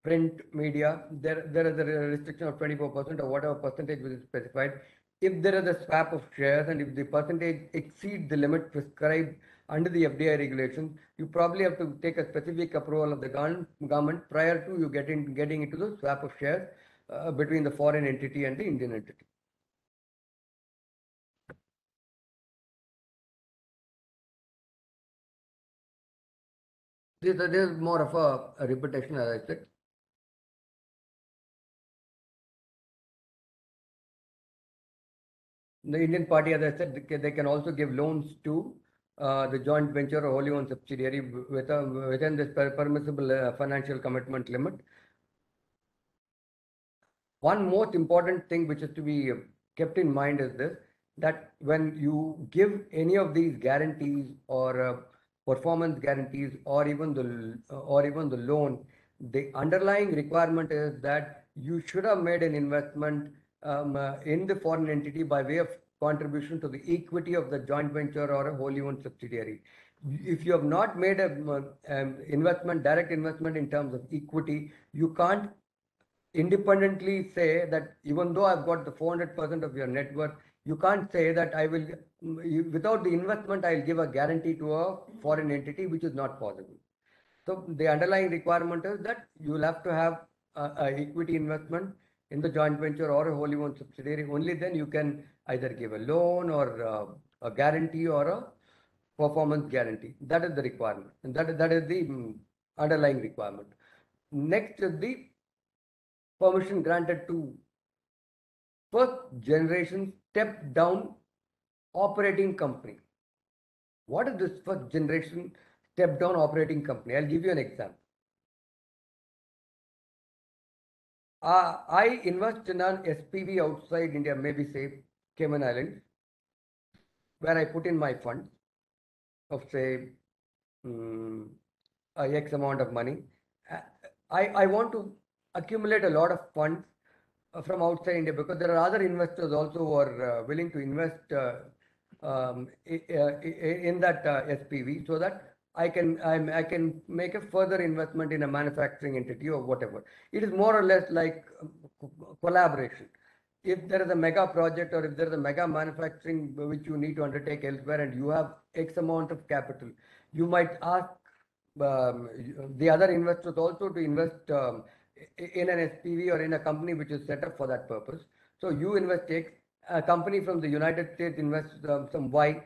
print media, there is a restriction of 24% or whatever percentage which is specified. If there is a swap of shares and if the percentage exceeds the limit prescribed under the FDI regulation, you probably have to take a specific approval of the government prior to you getting into the swap of shares between the foreign entity and the Indian entity. This is more of a repetition, as I said. The Indian party, as I said, they can also give loans to the joint venture or wholly owned subsidiary within this permissible financial commitment limit. One most important thing which is to be kept in mind is this, that when you give any of these guarantees or performance guarantees or even the loan, the underlying requirement is that you should have made an investment in the foreign entity by way of contribution to the equity of the joint venture or a wholly owned subsidiary. If you have not made a direct investment in terms of equity, you can't independently say that even though I've got the 400% of your net worth, you can't say that I will, without the investment, I'll give a guarantee to a foreign entity, which is not possible. So the underlying requirement is that you will have to have a equity investment in the joint venture or a wholly owned subsidiary. Only then you can either give a loan or a guarantee or a performance guarantee. That is the requirement, and that is the underlying requirement. Next is the permission granted to first generation step down operating company. What is this first generation step down operating company? I'll give you an example. I invest in an SPV outside India, maybe say Cayman Islands, where I put in my funds of say X amount of money. I want to accumulate a lot of funds from outside India because there are other investors also who are willing to invest in that SPV, so that I can make a further investment in a manufacturing entity or whatever. It is more or less like collaboration. If there is a mega project or if there is a mega manufacturing which you need to undertake elsewhere and you have X amount of capital, you might ask the other investors also to invest in an SPV or in a company which is set up for that purpose. So you invest X, a company from the United States invests some Y,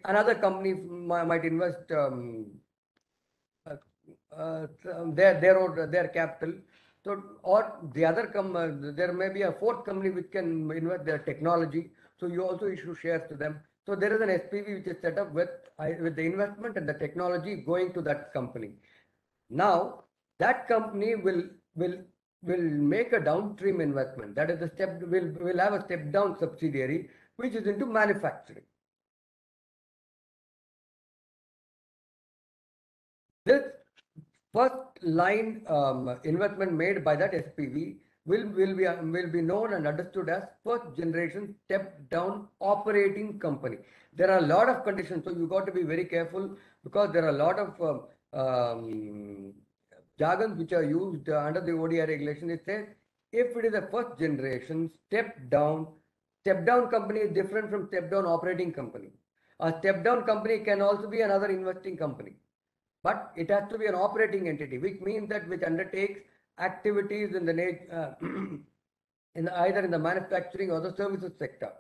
another company might invest their capital. So, or the other there may be a fourth company which can invest their technology. So you also issue shares to them. So there is an SPV which is set up with the investment and the technology going to that company. Now that company will make a downstream investment. That is the step. Will have a step down subsidiary which is into manufacturing. This first line investment made by that SPV will be known and understood as first generation step down operating company. There are a lot of conditions, so you got to be very careful because there are a lot of jargons which are used under the ODI regulation. It says if it is a first generation step down company is different from step down operating company. A step down company can also be another investing company, but it has to be an operating entity, which means that which undertakes activities in the either in the manufacturing or the services sector.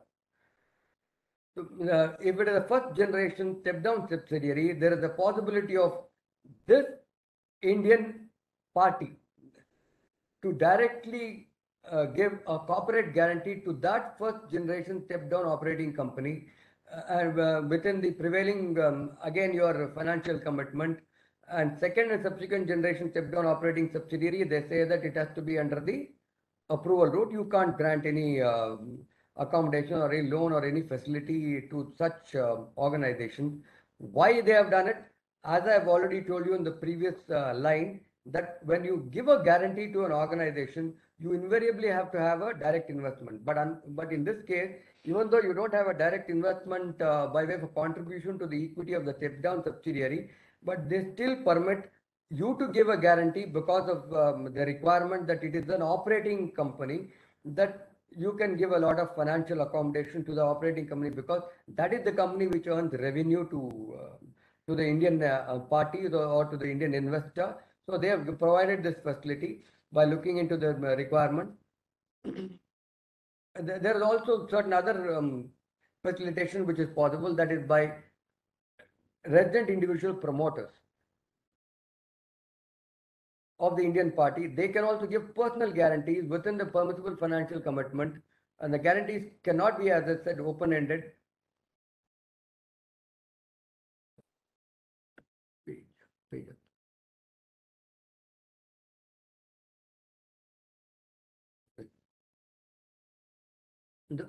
So, if it is a first generation step down subsidiary, there is a possibility of this Indian party to directly give a corporate guarantee to that first generation step down operating company and within the prevailing again your financial commitment. And second and subsequent generation step down operating subsidiary, they say that it has to be under the approval route. You can't grant any accommodation or a loan or any facility to such organizations. Why they have done it? As I have already told you in the previous line, that when you give a guarantee to an organization, you invariably have to have a direct investment. But in this case, even though you don't have a direct investment by way of a contribution to the equity of the step down subsidiary, but they still permit you to give a guarantee because of the requirement that it is an operating company, that you can give a lot of financial accommodation to the operating company because that is the company which earns revenue to the Indian party or to the Indian investor. So they have provided this facility by looking into the requirement. There is also certain other facilitation which is possible, that is by resident individual promoters of the Indian party. They can also give personal guarantees within the permissible financial commitment, and the guarantees cannot be, as I said, open-ended.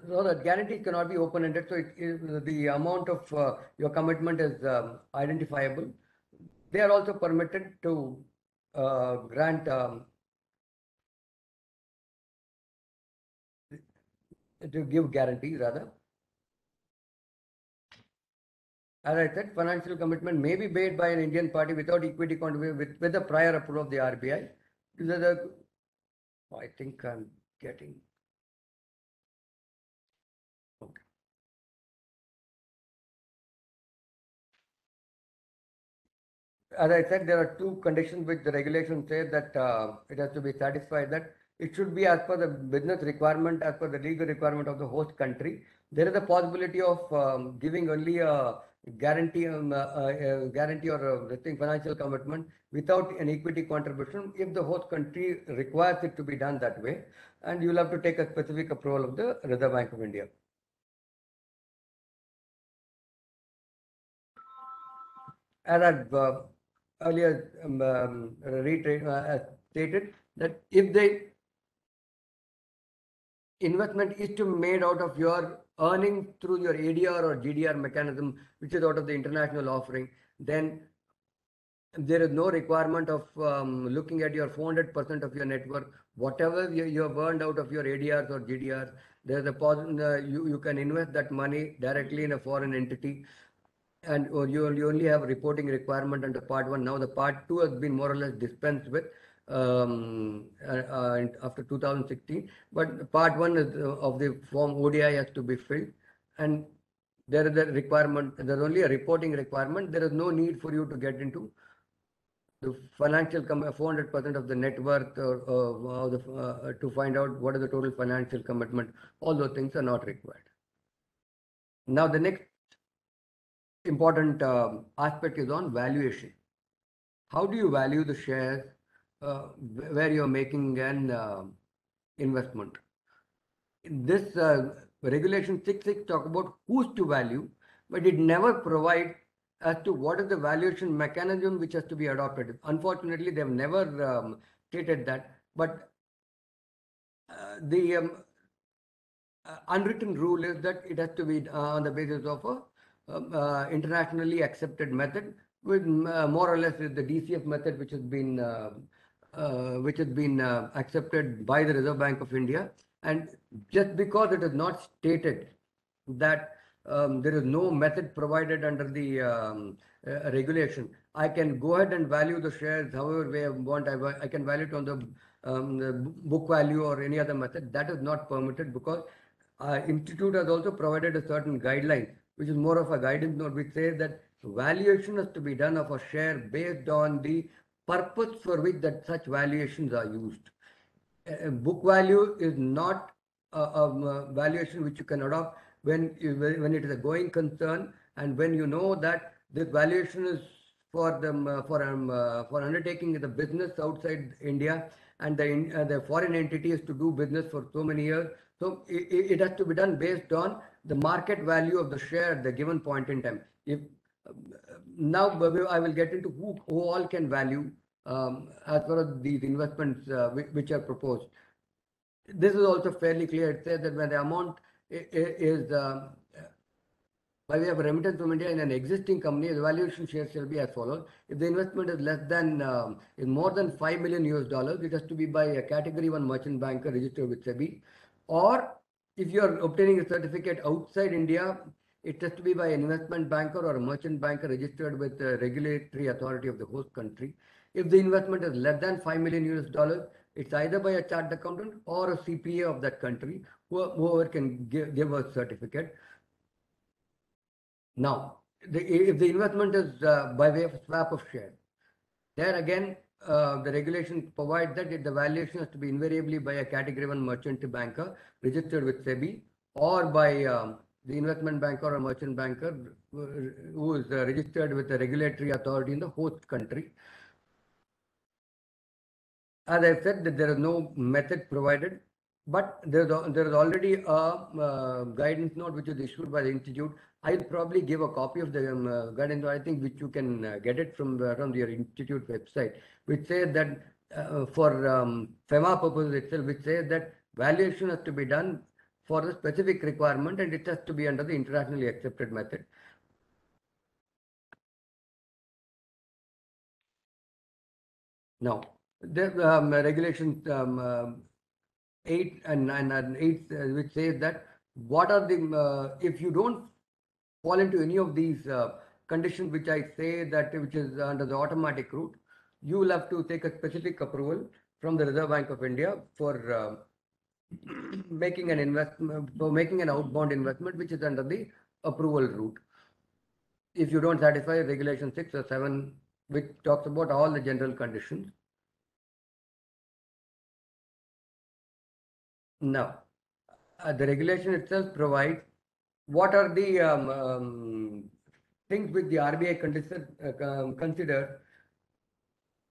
So the guarantee cannot be open-ended. So the amount of your commitment is identifiable. They are also permitted to grant to give guarantees rather. As I said, financial commitment may be made by an Indian party without equity contribution with the prior approval of the RBI. These are the, I think I'm getting. Okay. As I said, there are two conditions which the regulation says that it has to be satisfied, that it should be as per the business requirement, as per the legal requirement of the host country. There is a possibility of giving only a guarantee or the thing financial commitment without an equity contribution if the host country requires it to be done that way, and you'll have to take a specific approval of the Reserve Bank of India. As I've earlier stated, that if the investment is to be made out of your earnings through your ADR or GDR mechanism, which is out of the international offering, then there is no requirement of looking at your 400% of your net worth. Whatever you have earned out of your ADRs or GDRs, there's a you can invest that money directly in a foreign entity, and or you only have a reporting requirement under Part 1. Now the Part 2 has been more or less dispensed with after 2016. But Part 1 is, of the form ODI has to be filled, and there is a requirement. There's only a reporting requirement. There is no need for you to get into the financial 400% of the net worth to find out what is the total financial commitment. All those things are not required. Now the next important aspect is on valuation. How do you value the shares where you're making an investment? This regulation 6.6 talk about who's to value, but it never provides as to what is the valuation mechanism which has to be adopted. Unfortunately, they have never stated that, but the unwritten rule is that it has to be on the basis of a internationally accepted method, with more or less the DCF method, which has been accepted by the Reserve Bank of India. And just because it is not stated that there is no method provided under the regulation, I can go ahead and value the shares however way I want. I can value it on the book value or any other method. That is not permitted, because Institute has also provided a certain guideline, which is more of a guidance note, which says that valuation has to be done of a share based on the purpose for which that such valuations are used. Book value is not a valuation which you can adopt when it is a going concern, and when you know that this valuation is for undertaking the business outside India, and the foreign entity is to do business for so many years. So it has to be done based on the market value of the share at the given point in time. If now I will get into who all can value as far as these investments which are proposed. This is also fairly clear. It says that when the amount is by way of remittance from India in an existing company, the valuation share shall be as follows. If the investment is is more than $5 million US, it has to be by a Category 1 merchant banker registered with SEBI. Or if you are obtaining a certificate outside India, it has to be by an investment banker or a merchant banker registered with the regulatory authority of the host country. If the investment is less than $5 million US, it's either by a chartered accountant or a CPA of that country, whoever can give a certificate. Now, if the investment is by way of swap of shares, there again, the regulation provides that the valuation has to be invariably by a Category 1 merchant banker registered with SEBI, or by the investment banker or merchant banker who is registered with the regulatory authority in the host country. As I said, that there is no method provided, but there is already a guidance note which is issued by the institute. I'll probably give a copy of the guidance note, I think, which you can get it from your institute website, which says that for FEMA purposes itself, which says that valuation has to be done for the specific requirement, and it has to be under the internationally accepted method. Now, the regulation 8 and 8, which says that what are the if you don't fall into any of these conditions which I say, that which is under the automatic route, you will have to take a specific approval from the Reserve Bank of India for making an investment, for making an outbound investment, which is under the approval route. If you don't satisfy regulation 6 or 7, which talks about all the general conditions. Now, the regulation itself provides what are the things which the RBI consider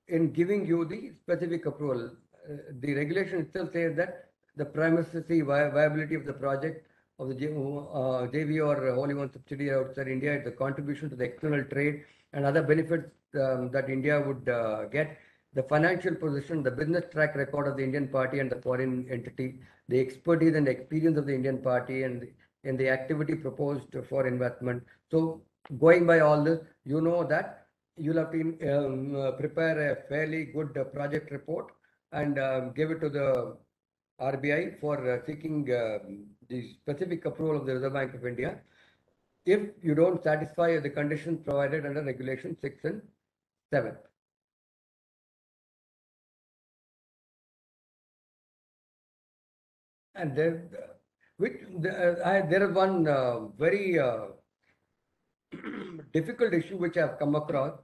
in giving you the specific approval. The regulation itself says that the premises viability of the project of the JV or wholly owned subsidiary outside India is the contribution to the external trade and other benefits that India would get, the financial position, the business track record of the Indian party and the foreign entity, the expertise and experience of the Indian party and the activity proposed for investment. So going by all this, you know that you'll have to prepare a fairly good project report and give it to the RBI for seeking the specific approval of the Reserve Bank of India if you don't satisfy the conditions provided under Regulation 6 and 7. And there is one very difficult issue which I have come across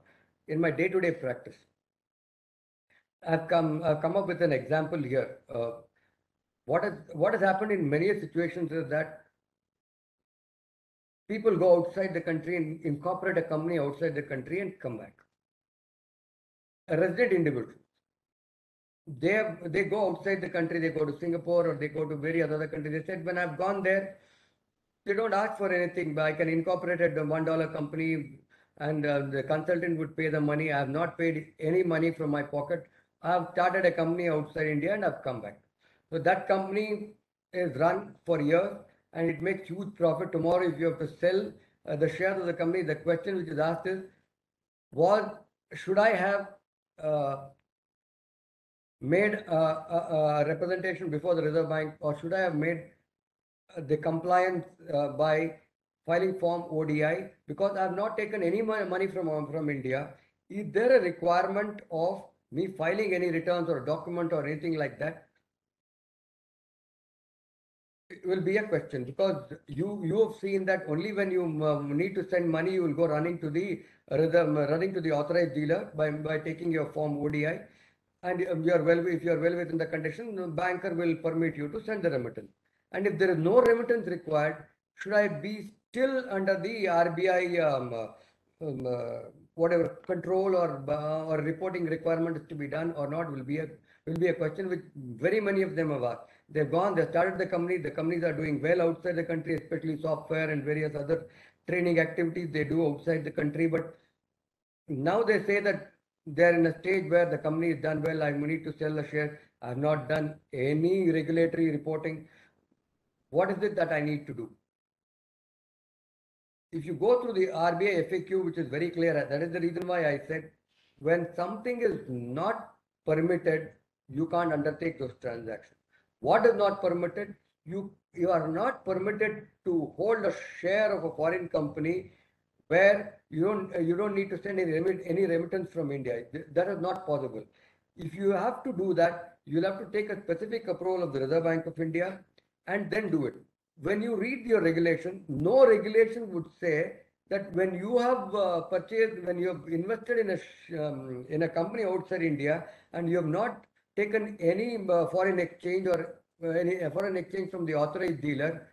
in my day-to-day practice. I've come up with an example here. What has happened in many situations is that people go outside the country and incorporate a company outside the country and come back. A resident individual. They go outside the country, they go to Singapore or they go to various other countries. They said, when I've gone there, they don't ask for anything, but I can incorporate a $1 company and the consultant would pay the money. I have not paid any money from my pocket. I have started a company outside India and I've come back. So that company is run for years and it makes huge profit. Tomorrow, if you have to sell the shares of the company, the question which is asked is, should I have made a representation before the Reserve Bank, or should I have made the compliance by filing form ODI, because I have not taken any money from India? Is there a requirement of me filing any returns or document or anything like that? It will be a question, because you have seen that only when you need to send money, you will go running to the authorized dealer by taking your form ODI, and if you are well within the condition, the banker will permit you to send the remittance. And if there is no remittance required, should I be still under the RBI whatever control or reporting requirement is to be done or not, will be a question which very many of them have asked. They've gone, they started the companies are doing well outside the country, especially software and various other training activities they do outside the country. But now they say that they're in a stage where the company is done well, I need to sell the share. I have not done any regulatory reporting. What is it that I need to do? If you go through the RBI FAQ, which is very clear, that is the reason why I said when something is not permitted, you can't undertake those transactions. What is not permitted? You are not permitted to hold a share of a foreign company where you don't need to send any remittance from India. That is not possible. If you have to do that, you'll have to take a specific approval of the Reserve Bank of India and then do it. When you read your regulation, no regulation would say that when you have when you have invested in a company outside India and you have not taken any foreign exchange or any foreign exchange from the authorized dealer,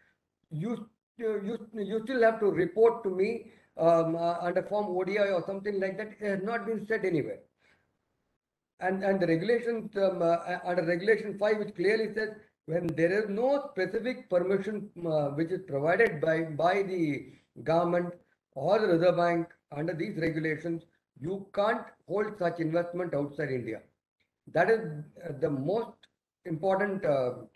you still have to report to me under form ODI or something like that. It has not been said anywhere. And the regulations under Regulation 5, which clearly says when there is no specific permission which is provided by the government or the Reserve Bank under these regulations, you can't hold such investment outside India. That is the most important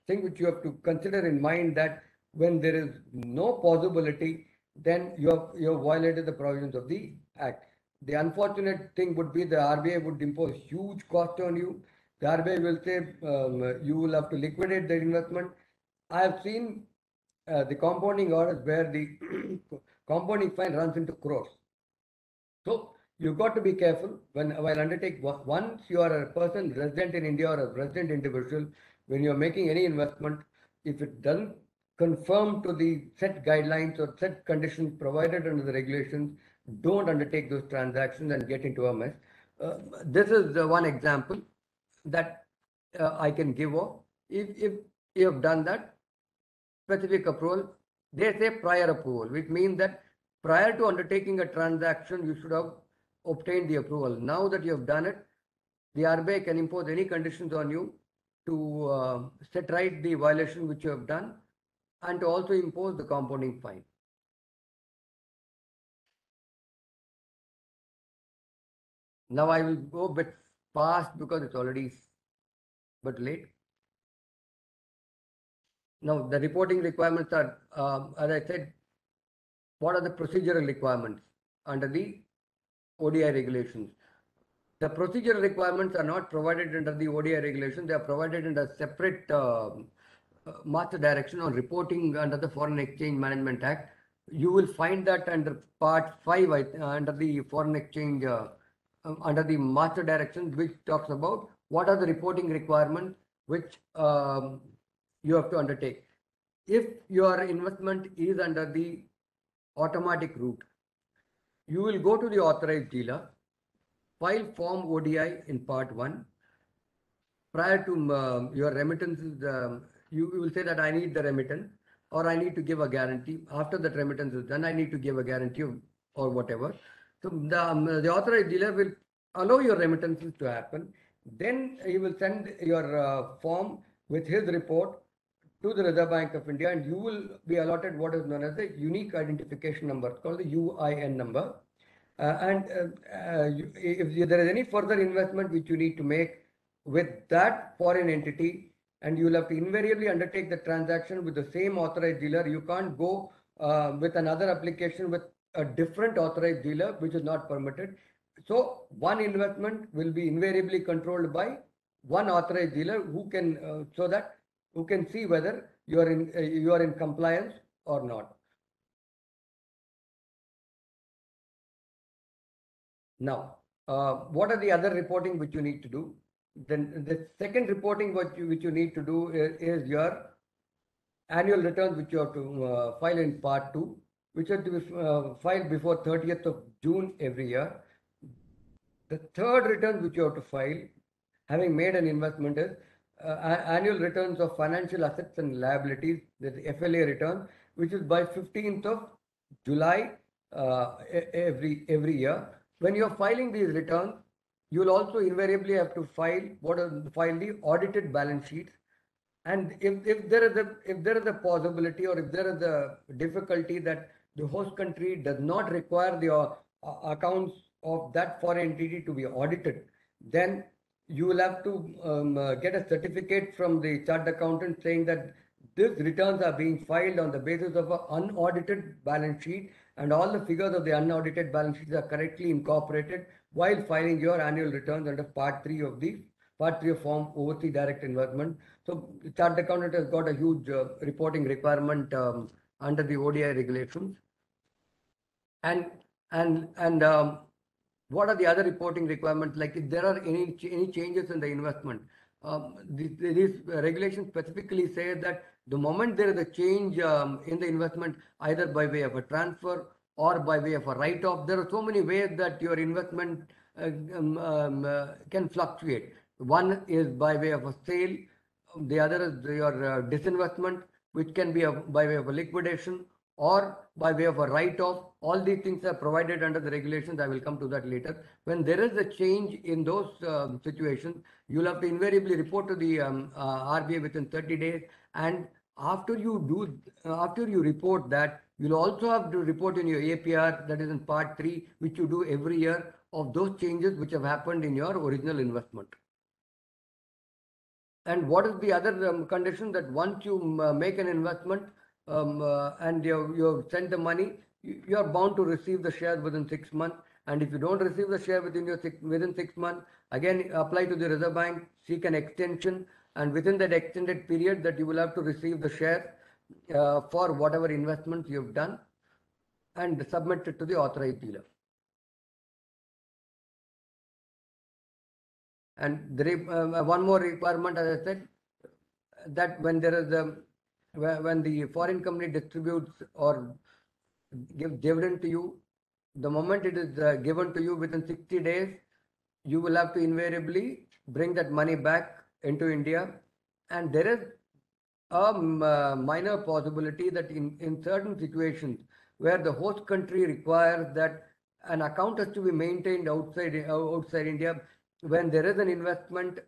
thing which you have to consider in mind, that when there is no possibility, then you have violated the provisions of the Act. The unfortunate thing would be the RBI would impose huge cost on you. The RBI will say you will have to liquidate the investment. I have seen the compounding orders where the compounding fine runs into crores. So you've got to be careful while undertake. Once you are a person resident in India or a resident individual, when you're making any investment, if it doesn't conform to the set guidelines or set conditions provided under the regulations, don't undertake those transactions and get into a mess. This is the one example that I can give of. If you have done that, specific approval, they say prior approval, which means that prior to undertaking a transaction, you should have obtained the approval. Now that you have done it, the RBI can impose any conditions on you to set right the violation which you have done and to also impose the compounding fine. Now I will go a bit fast because it's already but late. Now the reporting requirements are, as I said, what are the procedural requirements under the ODI regulations? The procedural requirements are not provided under the ODI regulations. They are provided under separate master direction on reporting under the Foreign Exchange Management Act. You will find that under Part 5 under the Foreign Exchange, under the master direction, which talks about what are the reporting requirements which you have to undertake. If your investment is under the automatic route, you will go to the authorized dealer, file Form ODI in Part 1. Prior to your remittances, you will say that I need the remittance or I need to give a guarantee. After that remittance is done, I need to give a guarantee or whatever. So the authorized dealer will allow your remittances to happen. Then he will send your form with his report to the Reserve Bank of India, and you will be allotted what is known as the unique identification number, called the UIN number. If there is any further investment which you need to make with that foreign entity, and you will have to invariably undertake the transaction with the same authorized dealer. You can't go with another application with a different authorized dealer, which is not permitted. So one investment will be invariably controlled by one authorized dealer who can who can see whether you are in compliance or not. Now, what are the other reporting which you need to do? Then the second reporting which you need to do is your annual returns, which you have to file in Part 2, which have to be filed before 30th of June every year. The third return which you have to file, having made an investment, is annual returns of financial assets and liabilities, the FLA return, which is by 15th of July every year. When you are filing these returns, you will also invariably have to file the audited balance sheets. And if there is a possibility, or if there is a difficulty that the host country does not require the accounts of that foreign entity to be audited, then you will have to get a certificate from the chartered accountant saying that these returns are being filed on the basis of an unaudited balance sheet, and all the figures of the unaudited balance sheets are correctly incorporated while filing your annual returns under Part 3 of Form Overseas Direct Investment. So the chartered accountant has got a huge reporting requirement under the ODI regulations. And what are the other reporting requirements? Like if there are any changes in the investment, these regulations specifically say that the moment there is a change in the investment, either by way of a transfer or by way of a write-off, there are so many ways that your investment can fluctuate. One is by way of a sale, the other is your disinvestment, which can be by way of a liquidation or by way of a write-off. All these things are provided under the regulations. I will come to that later. When there is a change in those situations, you'll have to invariably report to the RBI within 30 days. And after you report that, you'll also have to report in your APR, that is in Part 3, which you do every year, of those changes which have happened in your original investment. And what is the other condition? That once you make an investment and you have sent the money, you are bound to receive the shares within 6 months. And if you don't receive the share within 6 months, again apply to the Reserve Bank, seek an extension, and within that extended period that you will have to receive the share for whatever investments you have done and submit it to the authorized dealer. And one more requirement, as I said, that when there is when the foreign company distributes or gives dividend to you, the moment it is given to you within 60 days, you will have to invariably bring that money back into India. And there is a minor possibility that in certain situations, where the host country requires that an account has to be maintained outside India when there is an investment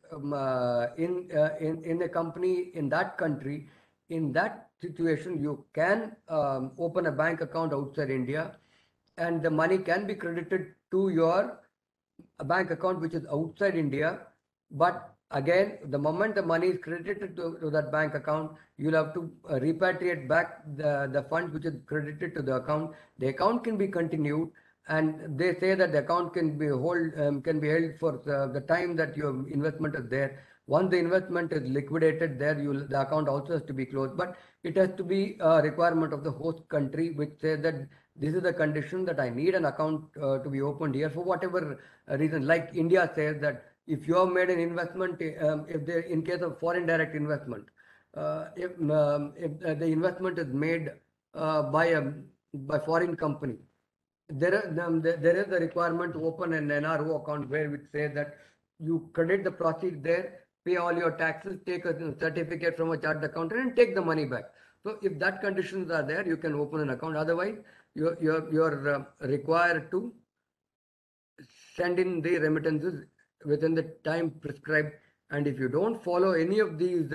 in a company in that country. In that situation, you can open a bank account outside India, and the money can be credited to your bank account which is outside India. But again, the moment the money is credited to that bank account, you'll have to repatriate back the funds which is credited to the account. The account can be continued, and they say that the account can be held for the time that your investment is there. Once the investment is liquidated, the account also has to be closed. But it has to be a requirement of the host country, which says that this is the condition that I need an account to be opened here for whatever reason. Like India says that if you have made an investment, in case of foreign direct investment, if the investment is made by foreign company, there is a requirement to open an NRO account where it says that you credit the proceeds there, pay all your taxes, take a certificate from a chartered accountant, and take the money back. So if that conditions are there, you can open an account. Otherwise, you're required to send in the remittances within the time prescribed. And if you don't follow any of these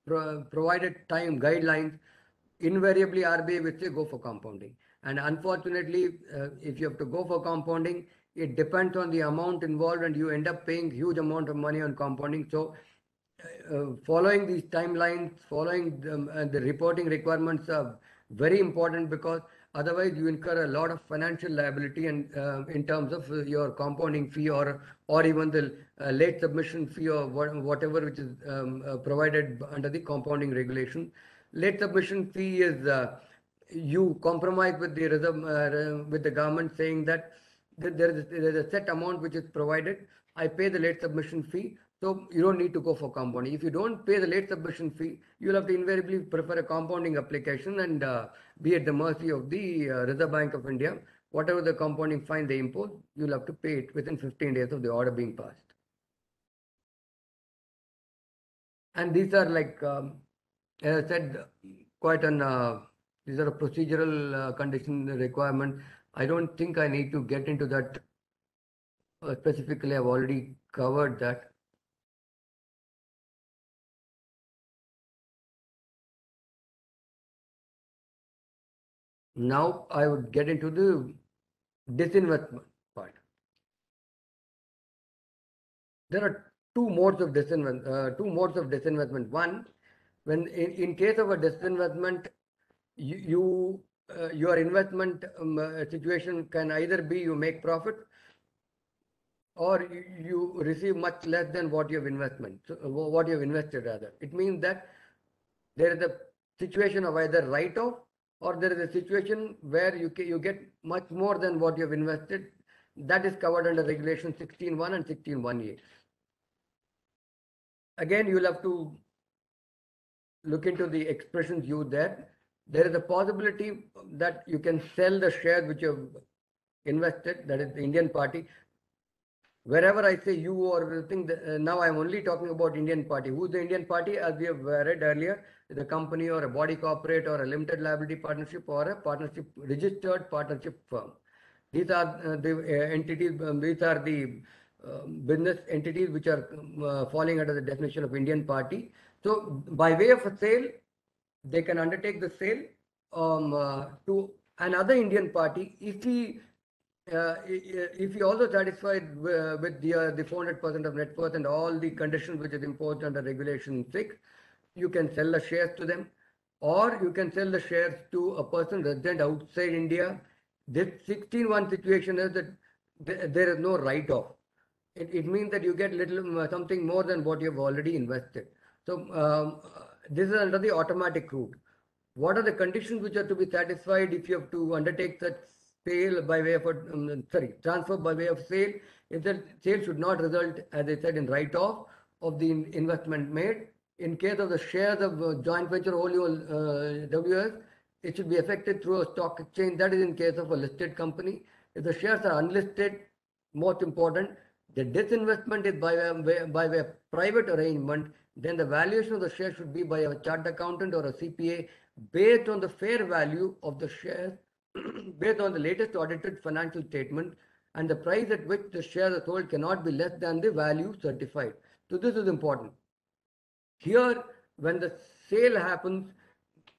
provided time guidelines, invariably RBI will say go for compounding. And unfortunately, if you have to go for compounding, it depends on the amount involved, and you end up paying huge amount of money on compounding. So following these timelines, following the reporting requirements are very important, because otherwise you incur a lot of financial liability, and in terms of your compounding fee or even the late submission fee or whatever which is provided under the compounding regulation. Late submission fee is you compromise with the with the government, saying that there is a set amount which is provided. I pay the late submission fee, so you don't need to go for compounding. If you don't pay the late submission fee, you'll have to invariably prefer a compounding application and be at the mercy of the Reserve Bank of India. Whatever the compounding fine they impose, you'll have to pay it within 15 days of the order being passed. And these are like, as I said, quite an these are a procedural condition requirement. I don't think I need to get into that specifically. I've already covered that. Now I would get into the disinvestment part. There are two modes of disinvestment. One, when in case of a disinvestment, your investment situation can either be you make profit, or you receive much less than what you have invested rather. It means that there is a situation of either write-off, or there is a situation where you get much more than what you have invested. That is covered under regulation 16.1 and 16.1A. Again, you will have to look into the expressions used there. There is a possibility that you can sell the shares which you have invested, that is the Indian party. Wherever I say you or think, now I'm only talking about Indian party. Who's the Indian party? As we have read earlier, the company or a body corporate or a limited liability partnership or a partnership, registered partnership firm. These are the entities, these are the business entities which are falling under the definition of Indian party. So by way of a sale, they can undertake the sale to another Indian party if he also satisfied with the 400% of net worth and all the conditions which is imposed under regulation 6, you can sell the shares to them, or you can sell the shares to a person resident outside India. This 16.1 situation is that there is no write-off. It means that you get something more than what you have already invested. So this is under the automatic route. What are the conditions which are to be satisfied if you have to undertake such sale by way of transfer by way of sale? If the sale should not result, as I said, in write-off of the investment made. In case of the shares of joint venture wholly WS, it should be effected through a stock exchange. That is in case of a listed company. If the shares are unlisted, most important, the disinvestment is by way of private arrangement, then the valuation of the share should be by a chartered accountant or a CPA based on the fair value of the shares, based on the latest audited financial statement, and the price at which the shares are sold cannot be less than the value certified. So this is important. Here, when the sale happens,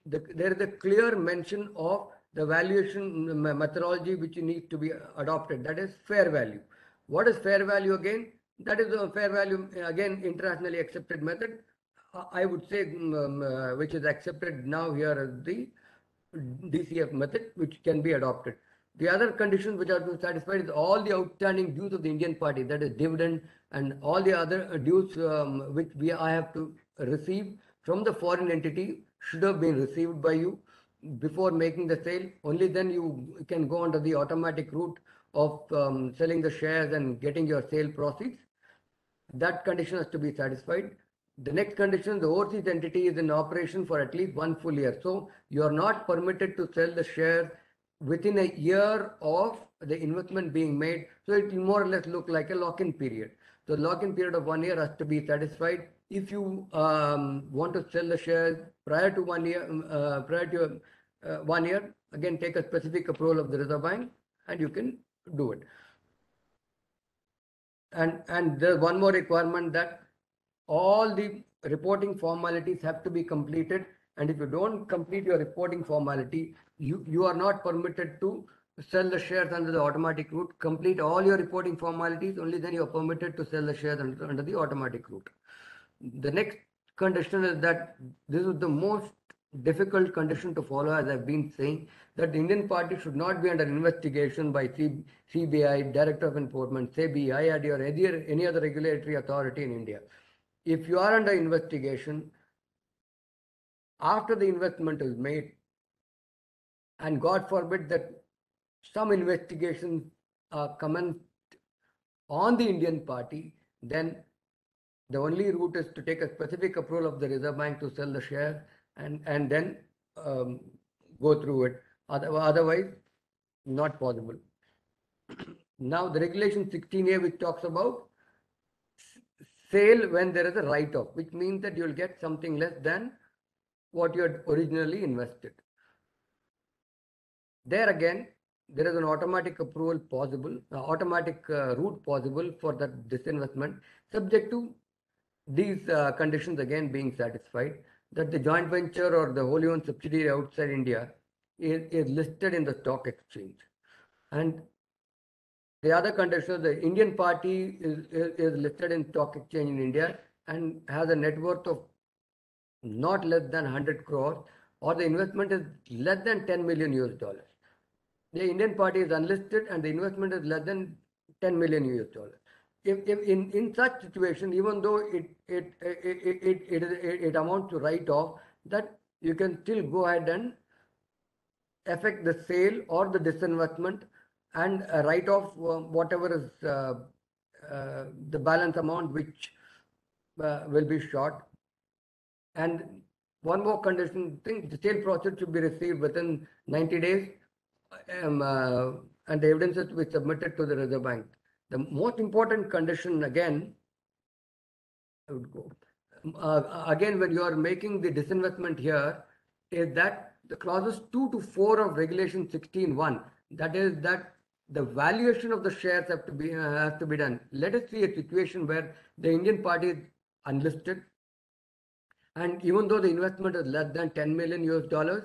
there is a clear mention of the valuation methodology which needs to be adopted. That is fair value. What is fair value again? That is a fair value, again, internationally accepted method. I would say, which is accepted now here as the DCF method, which can be adopted. The other conditions which are to be satisfied is all the outstanding dues of the Indian party, that is dividend and all the other dues which I have to receive from the foreign entity should have been received by you before making the sale. Only then you can go under the automatic route of selling the shares and getting your sale proceeds. That condition has to be satisfied. The next condition, the overseas entity is in operation for at least 1 full year. So you are not permitted to sell the shares within a year of the investment being made. So it will more or less look like a lock-in period. The lock-in period of 1 year has to be satisfied. If you want to sell the shares prior to 1 year, 1 year, again take a specific approval of the Reserve Bank and you can do it. And there's one more requirement, that all the reporting formalities have to be completed, and if you don't complete your reporting formality, you are not permitted to sell the shares under the automatic route. Complete all your reporting formalities, only then you are permitted to sell the shares under the automatic route. The next condition is that this is the most difficult condition to follow, as I've been saying, that the Indian party should not be under investigation by CBI, Director of Enforcement, SEBI, IRD, or any other regulatory authority in India. If you are under investigation, after the investment is made, and God forbid that some investigations are commenced on the Indian party, then the only route is to take a specific approval of the Reserve Bank to sell the share and then go through it. Otherwise, not possible. Now, the regulation 16A, which talks about sale when there is a write-off, which means that you will get something less than what you had originally invested. There again, there is an automatic approval possible, automatic route possible for that disinvestment, subject to these conditions again being satisfied, that the joint venture or the wholly owned subsidiary outside India is listed in the stock exchange. And the other condition, the Indian party is listed in stock exchange in India and has a net worth of not less than 100 crores, or the investment is less than 10 million US dollars. The Indian party is unlisted and the investment is less than 10 million US dollars. If in such situation, even though it amounts to write-off, that you can still go ahead and affect the sale or the disinvestment and write off whatever is the balance amount which will be short. And one more condition, the sale process should be received within 90 days and the evidences to be submitted to the Reserve Bank. The most important condition again, I would go, again when you are making the disinvestment here, is that the clauses 2 to 4 of regulation 16(1), that is that the valuation of the shares have to be done. Let us see a situation where the Indian party is unlisted, and even though the investment is less than 10 million US dollars,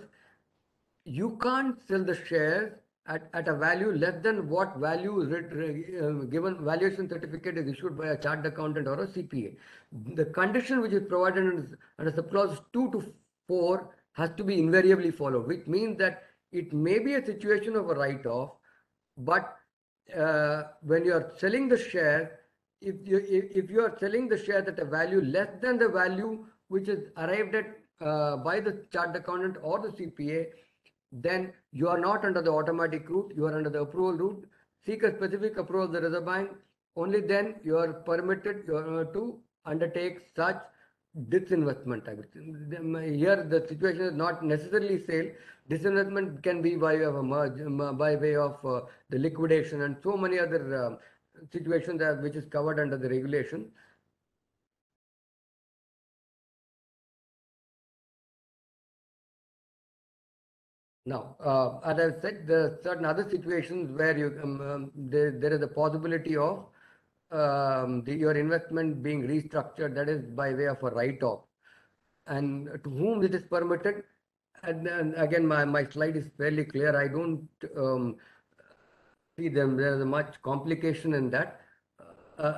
you can't sell the shares at a value less than what value given valuation certificate is issued by a chartered accountant or a CPA. The condition which is provided under subclause 2 to 4 has to be invariably followed, which means that it may be a situation of a write-off, but when you are selling the share, if you are selling the share at a value less than the value which is arrived at by the chartered accountant or the CPA, then you are not under the automatic route, you are under the approval route. Seek a specific approval of the Reserve Bank. Only then you are permitted to undertake such disinvestment. Here the situation is not necessarily sale. Disinvestment can be by way of a merge, by way of the liquidation, and so many other situations which is covered under the regulation. Now, as I said, there are certain other situations where there is a possibility of your investment being restructured, that is by way of a write-off. And to whom it is permitted, and then again, my slide is fairly clear. I don't see them. There is much complication in that.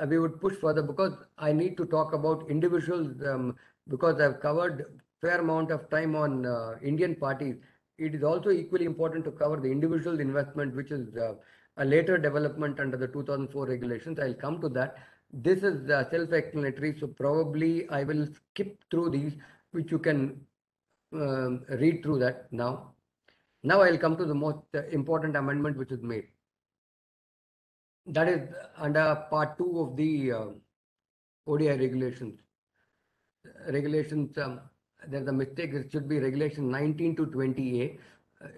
We would push further because I need to talk about individuals because I've covered fair amount of time on Indian parties. It is also equally important to cover the individual investment, which is a later development under the 2004 regulations. I'll come to that. This is self-explanatory, so probably I will skip through these, which you can read through that now. Now I'll come to the most important amendment which is made. That is under part 2 of the ODI regulations. Regulations, there's a mistake. It should be regulation 19 to 20A.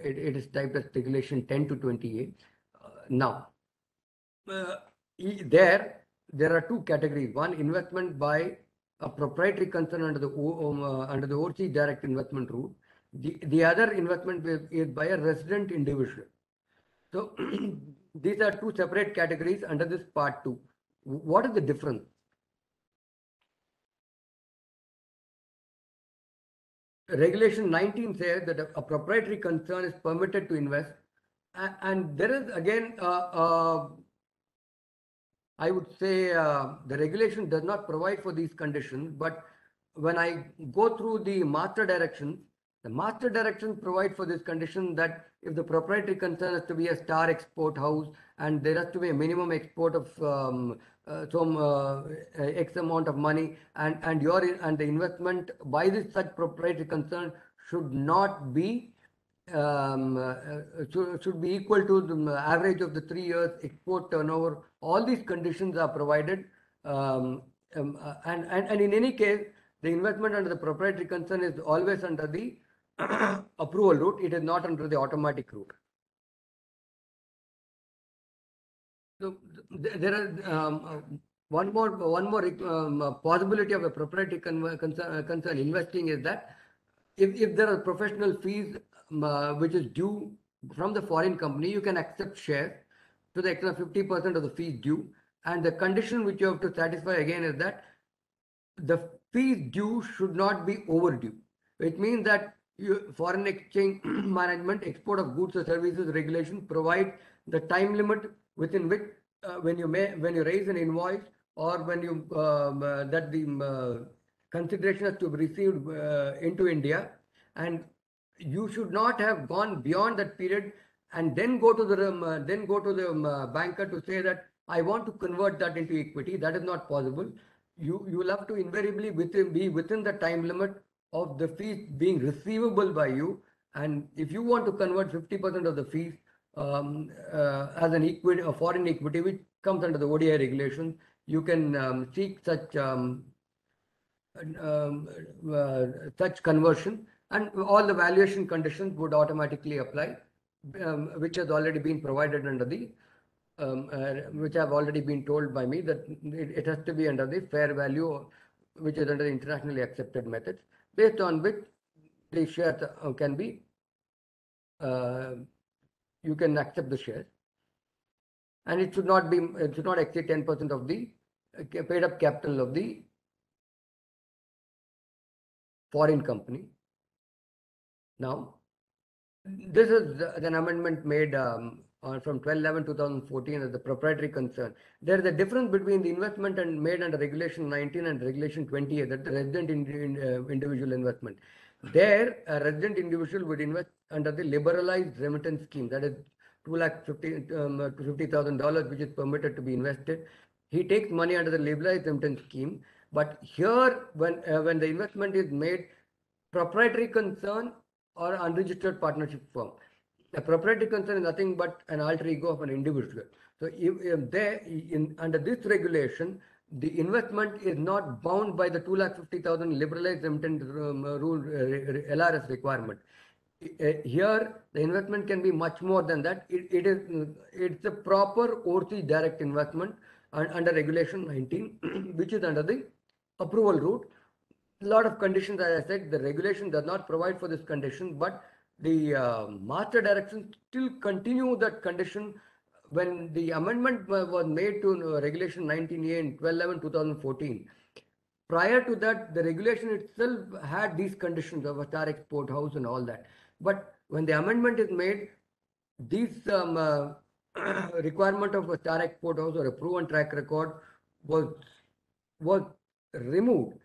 It is typed as regulation 10 to 20A. Now, there are two categories. One, investment by a proprietary concern under the overseas direct investment route. The other investment is by a resident individual. So these are two separate categories under this part 2. What is the difference? Regulation 19 says that a proprietary concern is permitted to invest, and there is again, I would say the regulation does not provide for these conditions, but when I go through the master directions provide for this condition that if the proprietary concern is to be a star export house and there has to be a minimum export of X amount of money, and the investment by this such proprietary concern should not be should be equal to the average of the 3 years export turnover. All these conditions are provided, and in any case, the investment under the proprietary concern is always under the approval route. It is not under the automatic route. So there are one more possibility of a proprietary concern investing is that if there are professional fees which is due from the foreign company, you can accept shares to the extent of 50% of the fees due. And the condition which you have to satisfy again is that the fees due should not be overdue. It means that foreign exchange management, export of goods or services regulation provides the time limit within which when you raise an invoice or when you that the consideration has to be received into India, and you should not have gone beyond that period and then go to the banker to say that I want to convert that into equity. That is not possible. You will have to invariably be within the time limit of the fees being receivable by you, and if you want to convert 50% of the fees as an equity, a foreign equity, which comes under the ODI regulations, you can seek such conversion, and all the valuation conditions would automatically apply, which has already been provided under the which have already been told by me that it has to be under the fair value, which is under the internationally accepted methods, based on which the shares can be, you can accept the shares, and it should not exceed 10% of the paid up capital of the foreign company. Now, this is an amendment made from 12/11/2014 as the proprietary concern. There is a difference between the investment and made under Regulation 19 and Regulation 20A, that the resident individual investment. There, a resident individual would invest under the liberalized remittance scheme, that is $250,000, which is permitted to be invested. He takes money under the liberalized remittance scheme, but here, when the investment is made, proprietary concern or unregistered partnership firm. A proprietary concern is nothing but an alter ego of an individual. So under this regulation, the investment is not bound by the 250,000 liberalized remittance rule LRS requirement. Here, the investment can be much more than that. It's a proper overseas direct investment under Regulation 19, which is under the approval route. A lot of conditions, as I said, the regulation does not provide for this condition, but the master direction still continue that condition when the amendment was made to regulation 19A in 12/11/2014. Prior to that, the regulation itself had these conditions of a star export house and all that. But when the amendment is made, these requirement of a star export house or a proven track record was removed.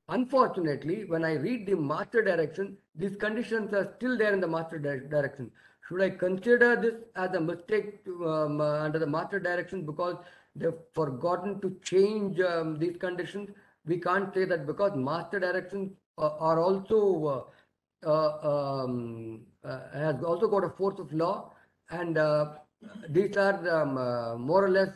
Unfortunately, when I read the master direction, these conditions are still there in the master direction. Should I consider this as a mistake under the master direction because they've forgotten to change these conditions? We can't say that because master directions are also has also got a force of law, and these are more or less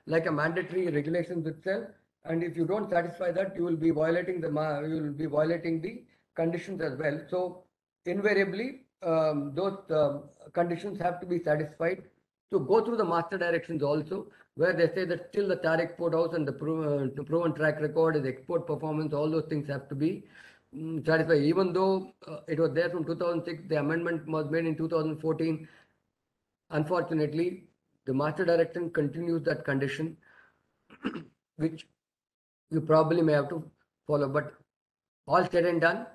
like a mandatory regulations itself. And if you don't satisfy that, you will be violating the conditions as well. So invariably, those conditions have to be satisfied. So go through the master directions also, where they say that still the star export house and the proven track record is export performance, all those things have to be satisfied. Even though it was there from 2006, the amendment was made in 2014. Unfortunately, the master direction continues that condition, which you probably may have to follow. But all said and done,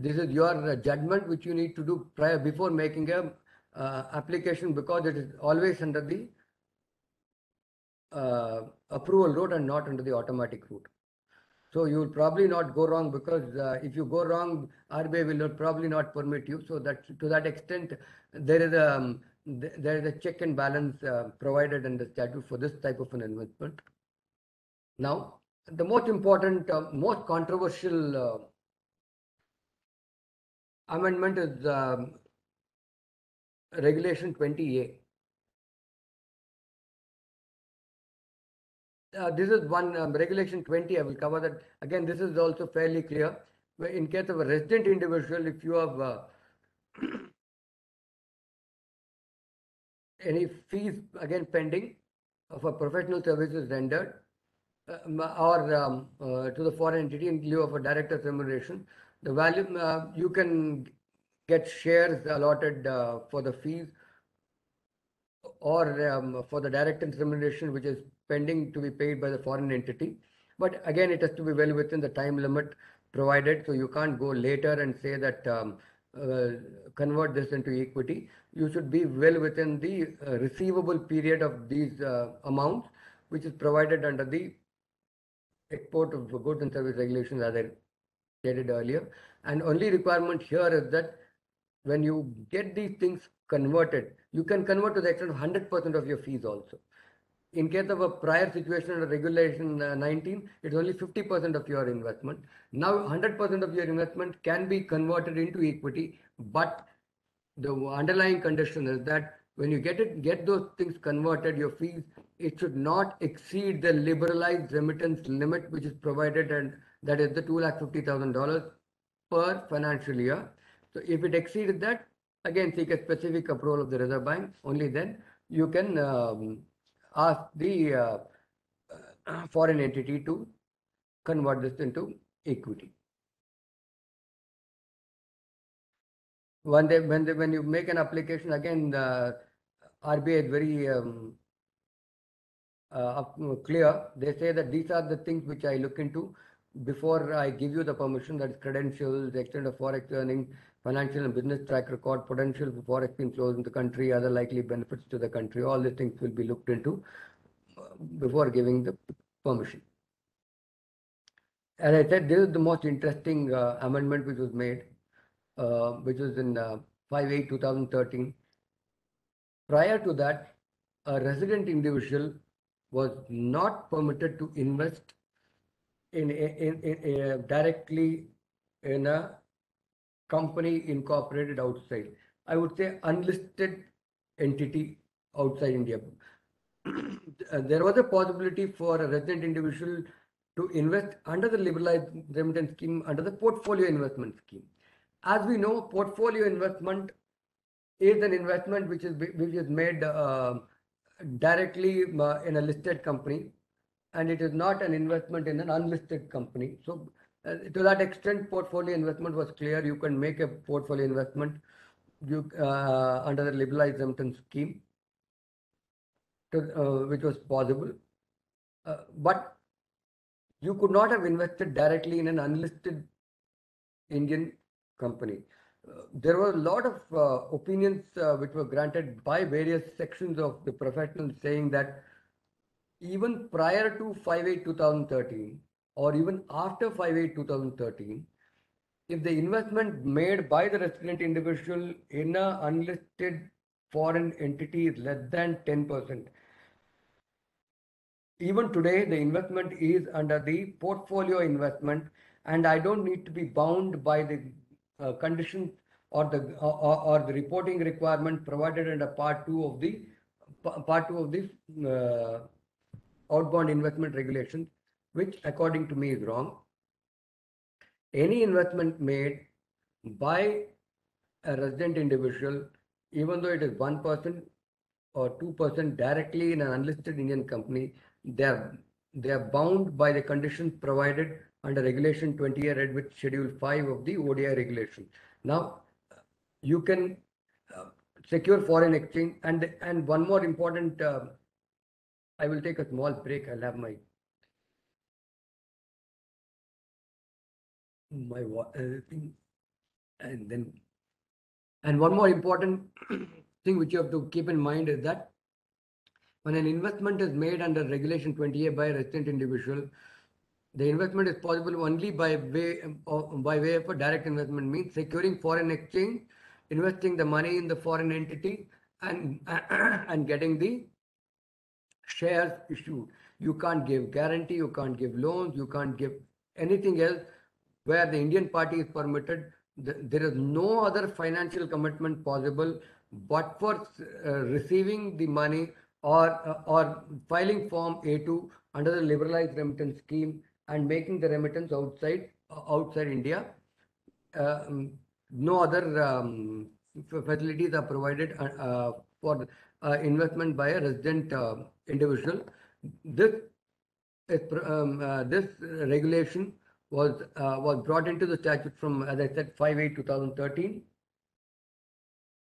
this is your judgment which you need to do before making a application, because it is always under the approval route and not under the automatic route. So you will probably not go wrong, because if you go wrong, RBI will probably not permit you. So that to that extent, there is a check and balance provided in the statute for this type of an investment. Now, the most important, most controversial amendment is Regulation 20A. This is one Regulation 20. I will cover that again. This is also fairly clear. In case of a resident individual, if you have any fees again pending for professional services rendered or to the foreign entity in lieu of a director's remuneration, the value you can get shares allotted for the fees or for the director's remuneration which is pending to be paid by the foreign entity. But again, it has to be well within the time limit provided. So you can't go later and say that convert this into equity. You should be well within the receivable period of these amounts, which is provided under the export of goods and service regulations, as I stated earlier. And only requirement here is that when you get these things converted, you can convert to the extent of 100% of your fees also. In case of a prior situation under Regulation 19, it's only 50% of your investment. Now 100% of your investment can be converted into equity, but the underlying condition is that when you get those things converted, your fees, it should not exceed the liberalized remittance limit which is provided, and that is the $250,000 per financial year. So if it exceeds that, again seek a specific approval of the Reserve Bank. Only then you can ask the foreign entity to convert this into equity. When you make an application, again RBI is very clear. They say that these are the things which I look into before I give you the permission. That is credentials, the extent of forex earning, financial and business track record, potential for forex inflows in the country, other likely benefits to the country. All these things will be looked into before giving the permission. As I said, this is the most interesting amendment which was made, which was in 5/8/2013. Prior to that, a resident individual was not permitted to invest in directly in a company incorporated outside. I would say unlisted entity outside India. There was a possibility for a resident individual to invest under the liberalized remittance scheme, under the portfolio investment scheme. As we know, portfolio investment is an investment which is made directly in a listed company, and it is not an investment in an unlisted company. So To that extent, portfolio investment was clear. You can make a portfolio investment under the liberalized remittance scheme, which was possible. But you could not have invested directly in an unlisted Indian company. There were a lot of opinions which were granted by various sections of the professionals saying that even prior to 5/8/2013 or even after 5/8/2013, if the investment made by the resident individual in a unlisted foreign entity is less than 10%, even today the investment is under the portfolio investment, and I don't need to be bound by the conditions or the reporting requirement provided under part 2 of the outbound investment regulations, which according to me is wrong. Any investment made by a resident individual, even though it is 1% or 2% directly in an unlisted Indian company, they are bound by the conditions provided under Regulation 20A read with Schedule 5 of the ODI regulation. Now, you can secure foreign exchange, and one more important. I will take a small break. I'll have my thing, and one more important thing which you have to keep in mind is that when an investment is made under Regulation 20A by a resident individual, the investment is possible only by way of a direct investment, means securing foreign exchange, investing the money in the foreign entity, and and getting the shares issued. You can't give guarantee, you can't give loans, you can't give anything else where the Indian party is permitted. There is no other financial commitment possible but for receiving the money or filing Form A2 under the liberalized remittance scheme and making the remittance outside India. No other facilities are provided for investment by a resident individual. This regulation was brought into the statute from, as I said, 5/8/2013.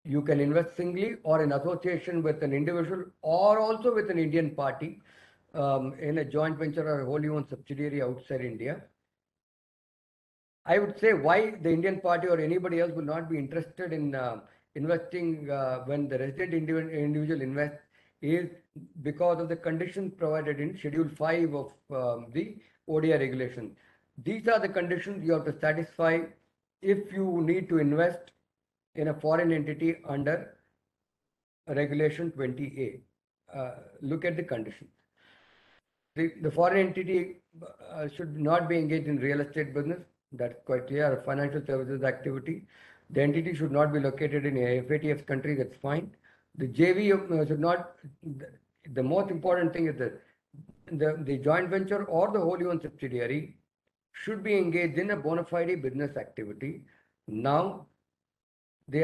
You can invest singly or in association with an individual or also with an Indian party in a joint venture or a wholly owned subsidiary outside India. I would say why the Indian party or anybody else will not be interested in investing when the resident individual invests is because of the conditions provided in Schedule 5 of the ODI regulation. These are the conditions you have to satisfy if you need to invest in a foreign entity under Regulation 20A. Look at the conditions. The foreign entity should not be engaged in real estate business. That's quite clear. A financial services activity. The entity should not be located in a FATF country. That's fine. The JV should not. The most important thing is that the joint venture or the wholly owned subsidiary should be engaged in a bona fide business activity. Now, the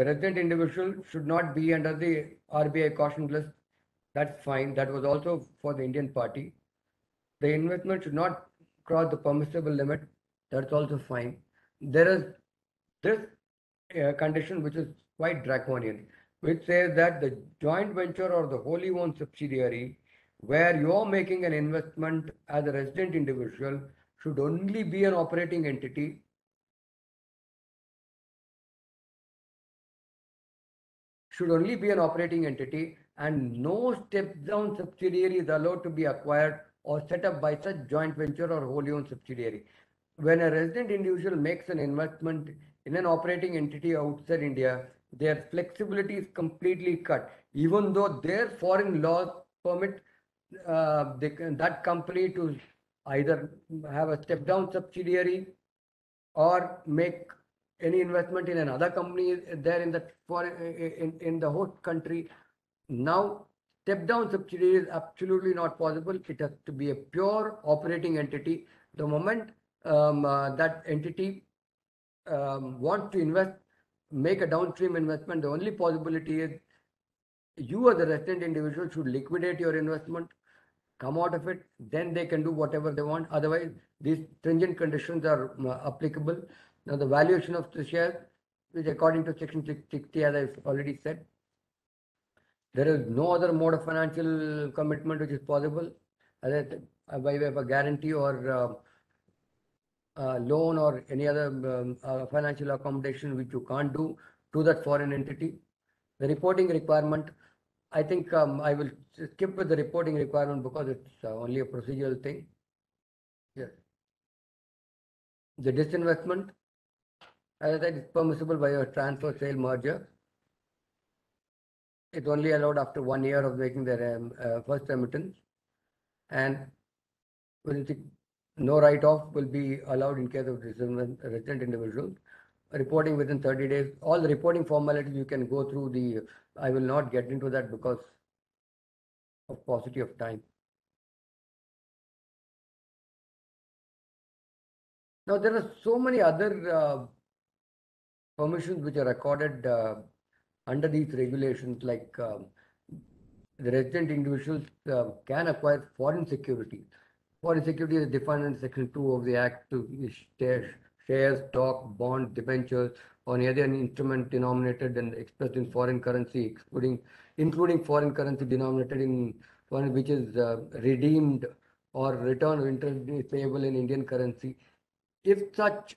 resident individual should not be under the RBI caution list. That's fine. That was also for the Indian party. The investment should not cross the permissible limit. That's also fine. There is this condition which is quite draconian, which says that the joint venture or the wholly owned subsidiary where you are making an investment as a resident individual should only be an operating entity and no step-down subsidiary is allowed to be acquired or set up by such joint venture or wholly owned subsidiary. When a resident individual makes an investment in an operating entity outside India, their flexibility is completely cut. Even though their foreign laws permit that company to either have a step-down subsidiary or make any investment in another company there in the host country. Now, step-down subsidiary is absolutely not possible. It has to be a pure operating entity. The moment that entity wants to invest, make a downstream investment, the only possibility is you as a resident individual should liquidate your investment come out of it, then they can do whatever they want. Otherwise, these stringent conditions are applicable. Now, the valuation of the shares, which according to Section 660, as I've already said, there is no other mode of financial commitment which is possible, as I said, by way of a guarantee or loan or any other financial accommodation which you can't do to that foreign entity. The reporting requirement, I think I will skip with the reporting requirement because it's only a procedural thing. Yes. The disinvestment, as I said, is permissible by a transfer, sale, merger. It's only allowed after 1 year of making the first remittance, and no write-off will be allowed in case of resident individuals. Reporting within 30 days. All the reporting formalities you can go through the. I will not get into that because of paucity of time. Now there are so many other permissions which are recorded under these regulations, like the resident individuals can acquire foreign security. Foreign security is defined in Section 2 of the Act to shares, stock, bonds, debentures, or any other instrument denominated and expressed in foreign currency, including foreign currency denominated in foreign, which is redeemed or return of interest is payable in Indian currency. If such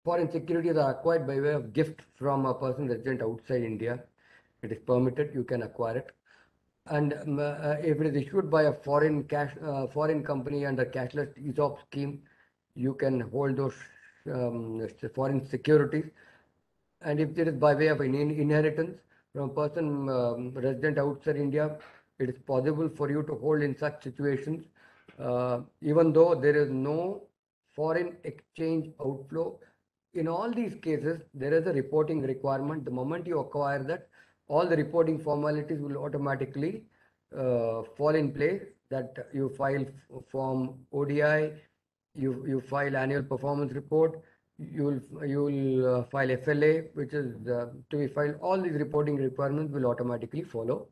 foreign securities are acquired by way of gift from a person resident outside India, it is permitted, you can acquire it. And if it is issued by a foreign company under cashless ESOP scheme, you can hold those foreign securities. And if it is by way of an inheritance from a person resident outside India, it is possible for you to hold in such situations, even though there is no foreign exchange outflow. In all these cases, there is a reporting requirement. The moment you acquire that, all the reporting formalities will automatically fall in place. That you file form ODI, you file annual performance report, you will file FLA, which is to be filed. All these reporting requirements will automatically follow.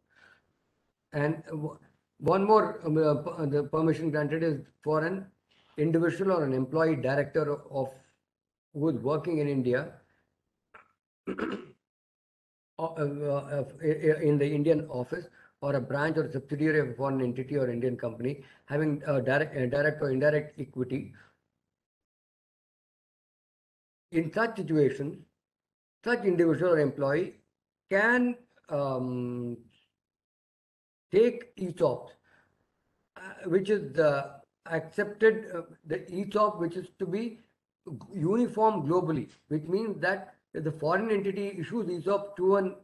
And one more, the permission granted is for an individual or an employee director of who is working in India in the Indian office or a branch or subsidiary of a foreign entity or Indian company having direct or indirect equity. In such situations, such individual or employee can take ESOPs, which is accepted, the ESOP which is to be uniform globally, which means that if the foreign entity issues ESOP to an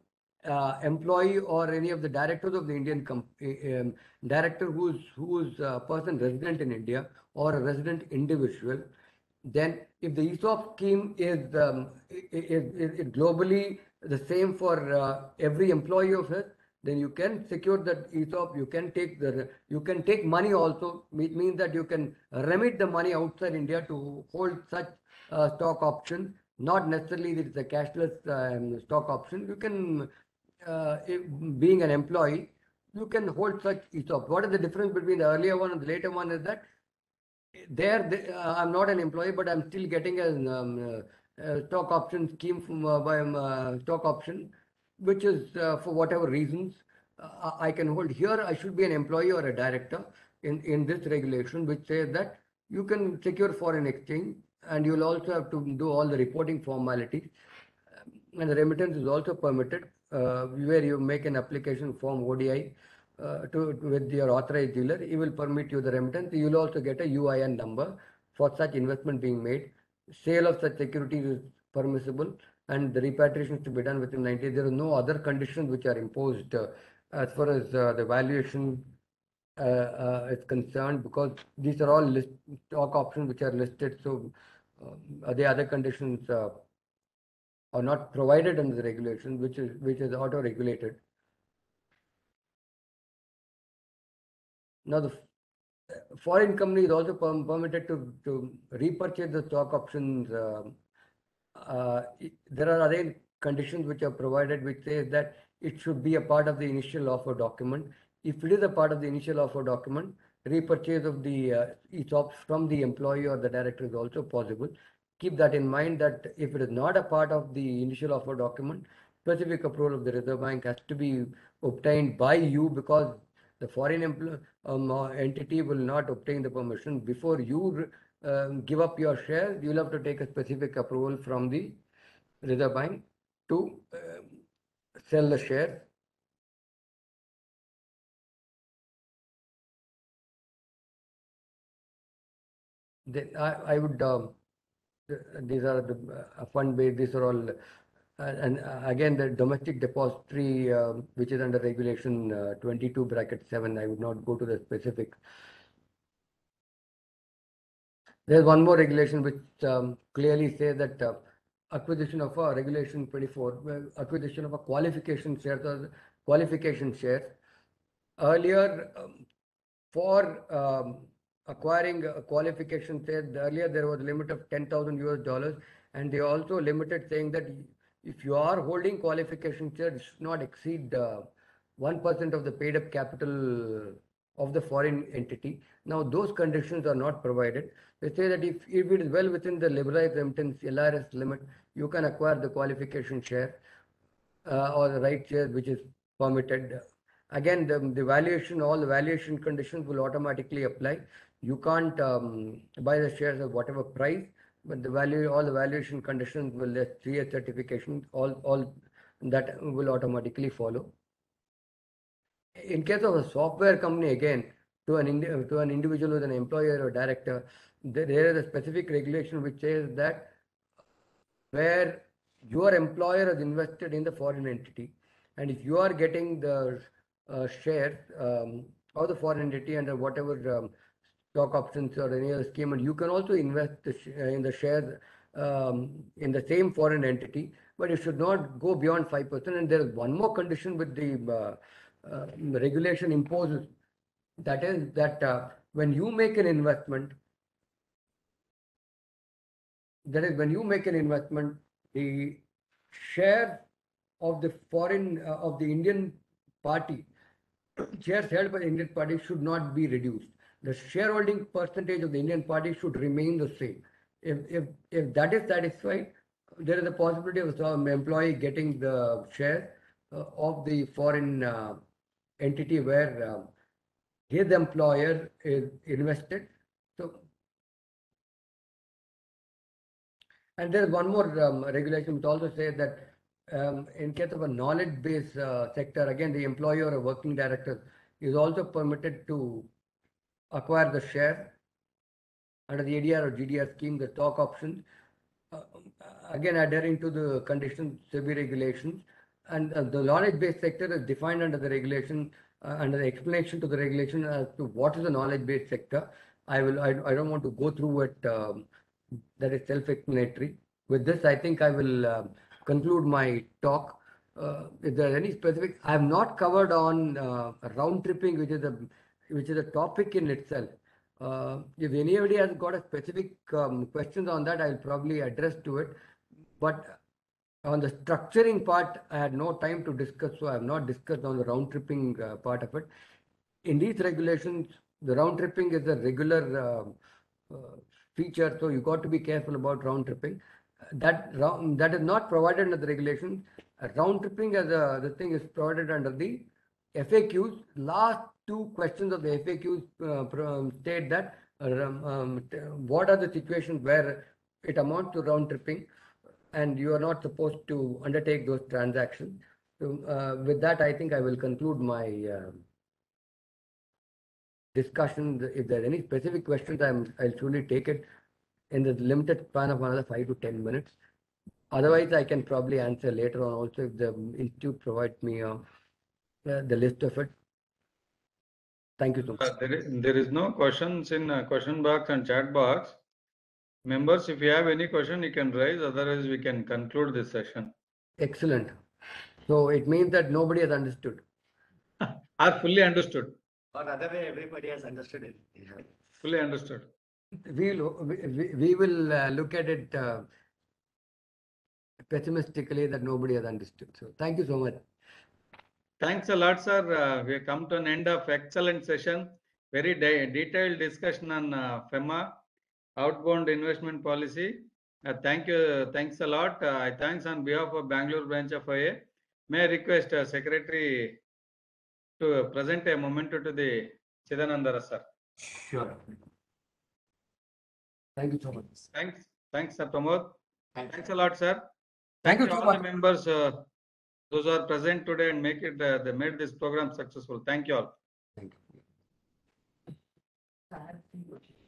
employee or any of the directors of the Indian director who is a person resident in India or a resident individual, then if the ESOP scheme is globally the same for every employee of his, then you can secure that ESOP. You can take money also. It means that you can remit the money outside India to hold such stock option. Not necessarily that it's a cashless stock option. You can, being an employee, you can hold such ESOP. What is the difference between the earlier one and the later one is that I'm not an employee, but I'm still getting a stock option scheme from by stock option, which is for whatever reasons I can hold. Here I should be an employee or a director in this regulation, which says that you can secure foreign exchange and you'll also have to do all the reporting formalities, and the remittance is also permitted where you make an application form ODI with your authorized dealer. He will permit you the remittance. You will also get a UIN number for such investment being made. Sale of such securities is permissible, and the repatriation is to be done within 90 days. There are no other conditions which are imposed as far as the valuation is concerned, because these are all stock options which are listed. So the other conditions are not provided under the regulation, which is auto-regulated. Now the foreign company is also permitted to repurchase the stock options. There are other conditions which are provided, which says that it should be a part of the initial offer document. if it is a part of the initial offer document, repurchase of the ESOPs from the employee or the director is also possible. Keep that in mind that if it is not a part of the initial offer document, specific approval of the Reserve Bank has to be obtained by you, because the foreign entity will not obtain the permission before you give up your share. You will have to take a specific approval from the Reserve Bank to sell the share. Then I would these are the fund based. These are all and again the domestic depository which is under regulation 22(7). I would not go to the specific. There's one more regulation which clearly says that acquisition of a regulation 24, acquisition of a qualification shares or qualification shares. Earlier, for acquiring a qualification shares, earlier there was a limit of $10,000 US, and they also limited saying that if you are holding qualification shares, it should not exceed 1% of the paid up capital of the foreign entity. Now those conditions are not provided. They say that if it is well within the liberalized remittance LRS limit, you can acquire the qualification share or the right share which is permitted. Again, the valuation, all the valuation conditions will automatically apply. You can't buy the shares at whatever price, but the value, all the valuation conditions will, the CA certification, all that will automatically follow. In case of a software company, again, to an individual with an employer or director, there is a specific regulation which says that where your employer has invested in the foreign entity, and if you are getting the shares of the foreign entity under whatever stock options or any other scheme, and you can also invest in the shares in the same foreign entity, but it should not go beyond 5%. And there is one more condition with the regulation imposes, that is that when you make an investment, the share of the foreign of the Indian party, shares held by the Indian party should not be reduced. The shareholding percentage of the Indian party should remain the same. If that is satisfied, there is a possibility of some employee getting the share of the foreign entity where his employer is invested. So, and there is one more regulation which also says that in case of a knowledge-based sector, again, the employer or working director is also permitted to acquire the share under the ADR or GDR scheme, the stock options, again adhering to the conditions, SEBI regulations. And the knowledge-based sector is defined under the regulation, under the explanation to the regulation as to what is the knowledge-based sector. I don't want to go through it. That is self-explanatory. With this, I think I will conclude my talk. If there are any specific, I have not covered on round tripping, which is a topic in itself. If anybody has got a specific questions on that, I'll probably address to it. But on the structuring part, I had no time to discuss, so I have not discussed on the round tripping part of it. In these regulations, the round tripping is a regular feature, so you got to be careful about round tripping. That is not provided under the regulation. Round tripping as the thing is provided under the FAQs. Last two questions of the FAQs state that what are the situations where it amounts to round tripping, and you are not supposed to undertake those transactions. So with that, I think I will conclude my discussion. If there are any specific questions, I'll truly take it in the limited span of another 5 to 10 minutes. Otherwise, I can probably answer later on also if the institute provides me the list of it. Thank you so much. There is no questions in question box and chat box. Members, if you have any question, you can raise. Otherwise, we can conclude this session. Excellent. So it means that nobody has understood. Or fully understood. Or other way, everybody has understood it. Fully understood. We will look at it pessimistically that nobody has understood. So thank you so much. Thanks a lot, sir. We have come to an end of excellent session. Very detailed discussion on FEMA, outbound investment policy. Thank you. Thanks a lot. I thanks on behalf of Bangalore branch of IA. May I request Secretary to present a memento to the Chidanand Urs, sir. Sure. Thank you so much. Thanks, Sir Pramod. Thanks a lot, sir. Thank you to so all much. the members, those who are present today and they made this program successful. Thank you all. Thank you. I have 3 questions.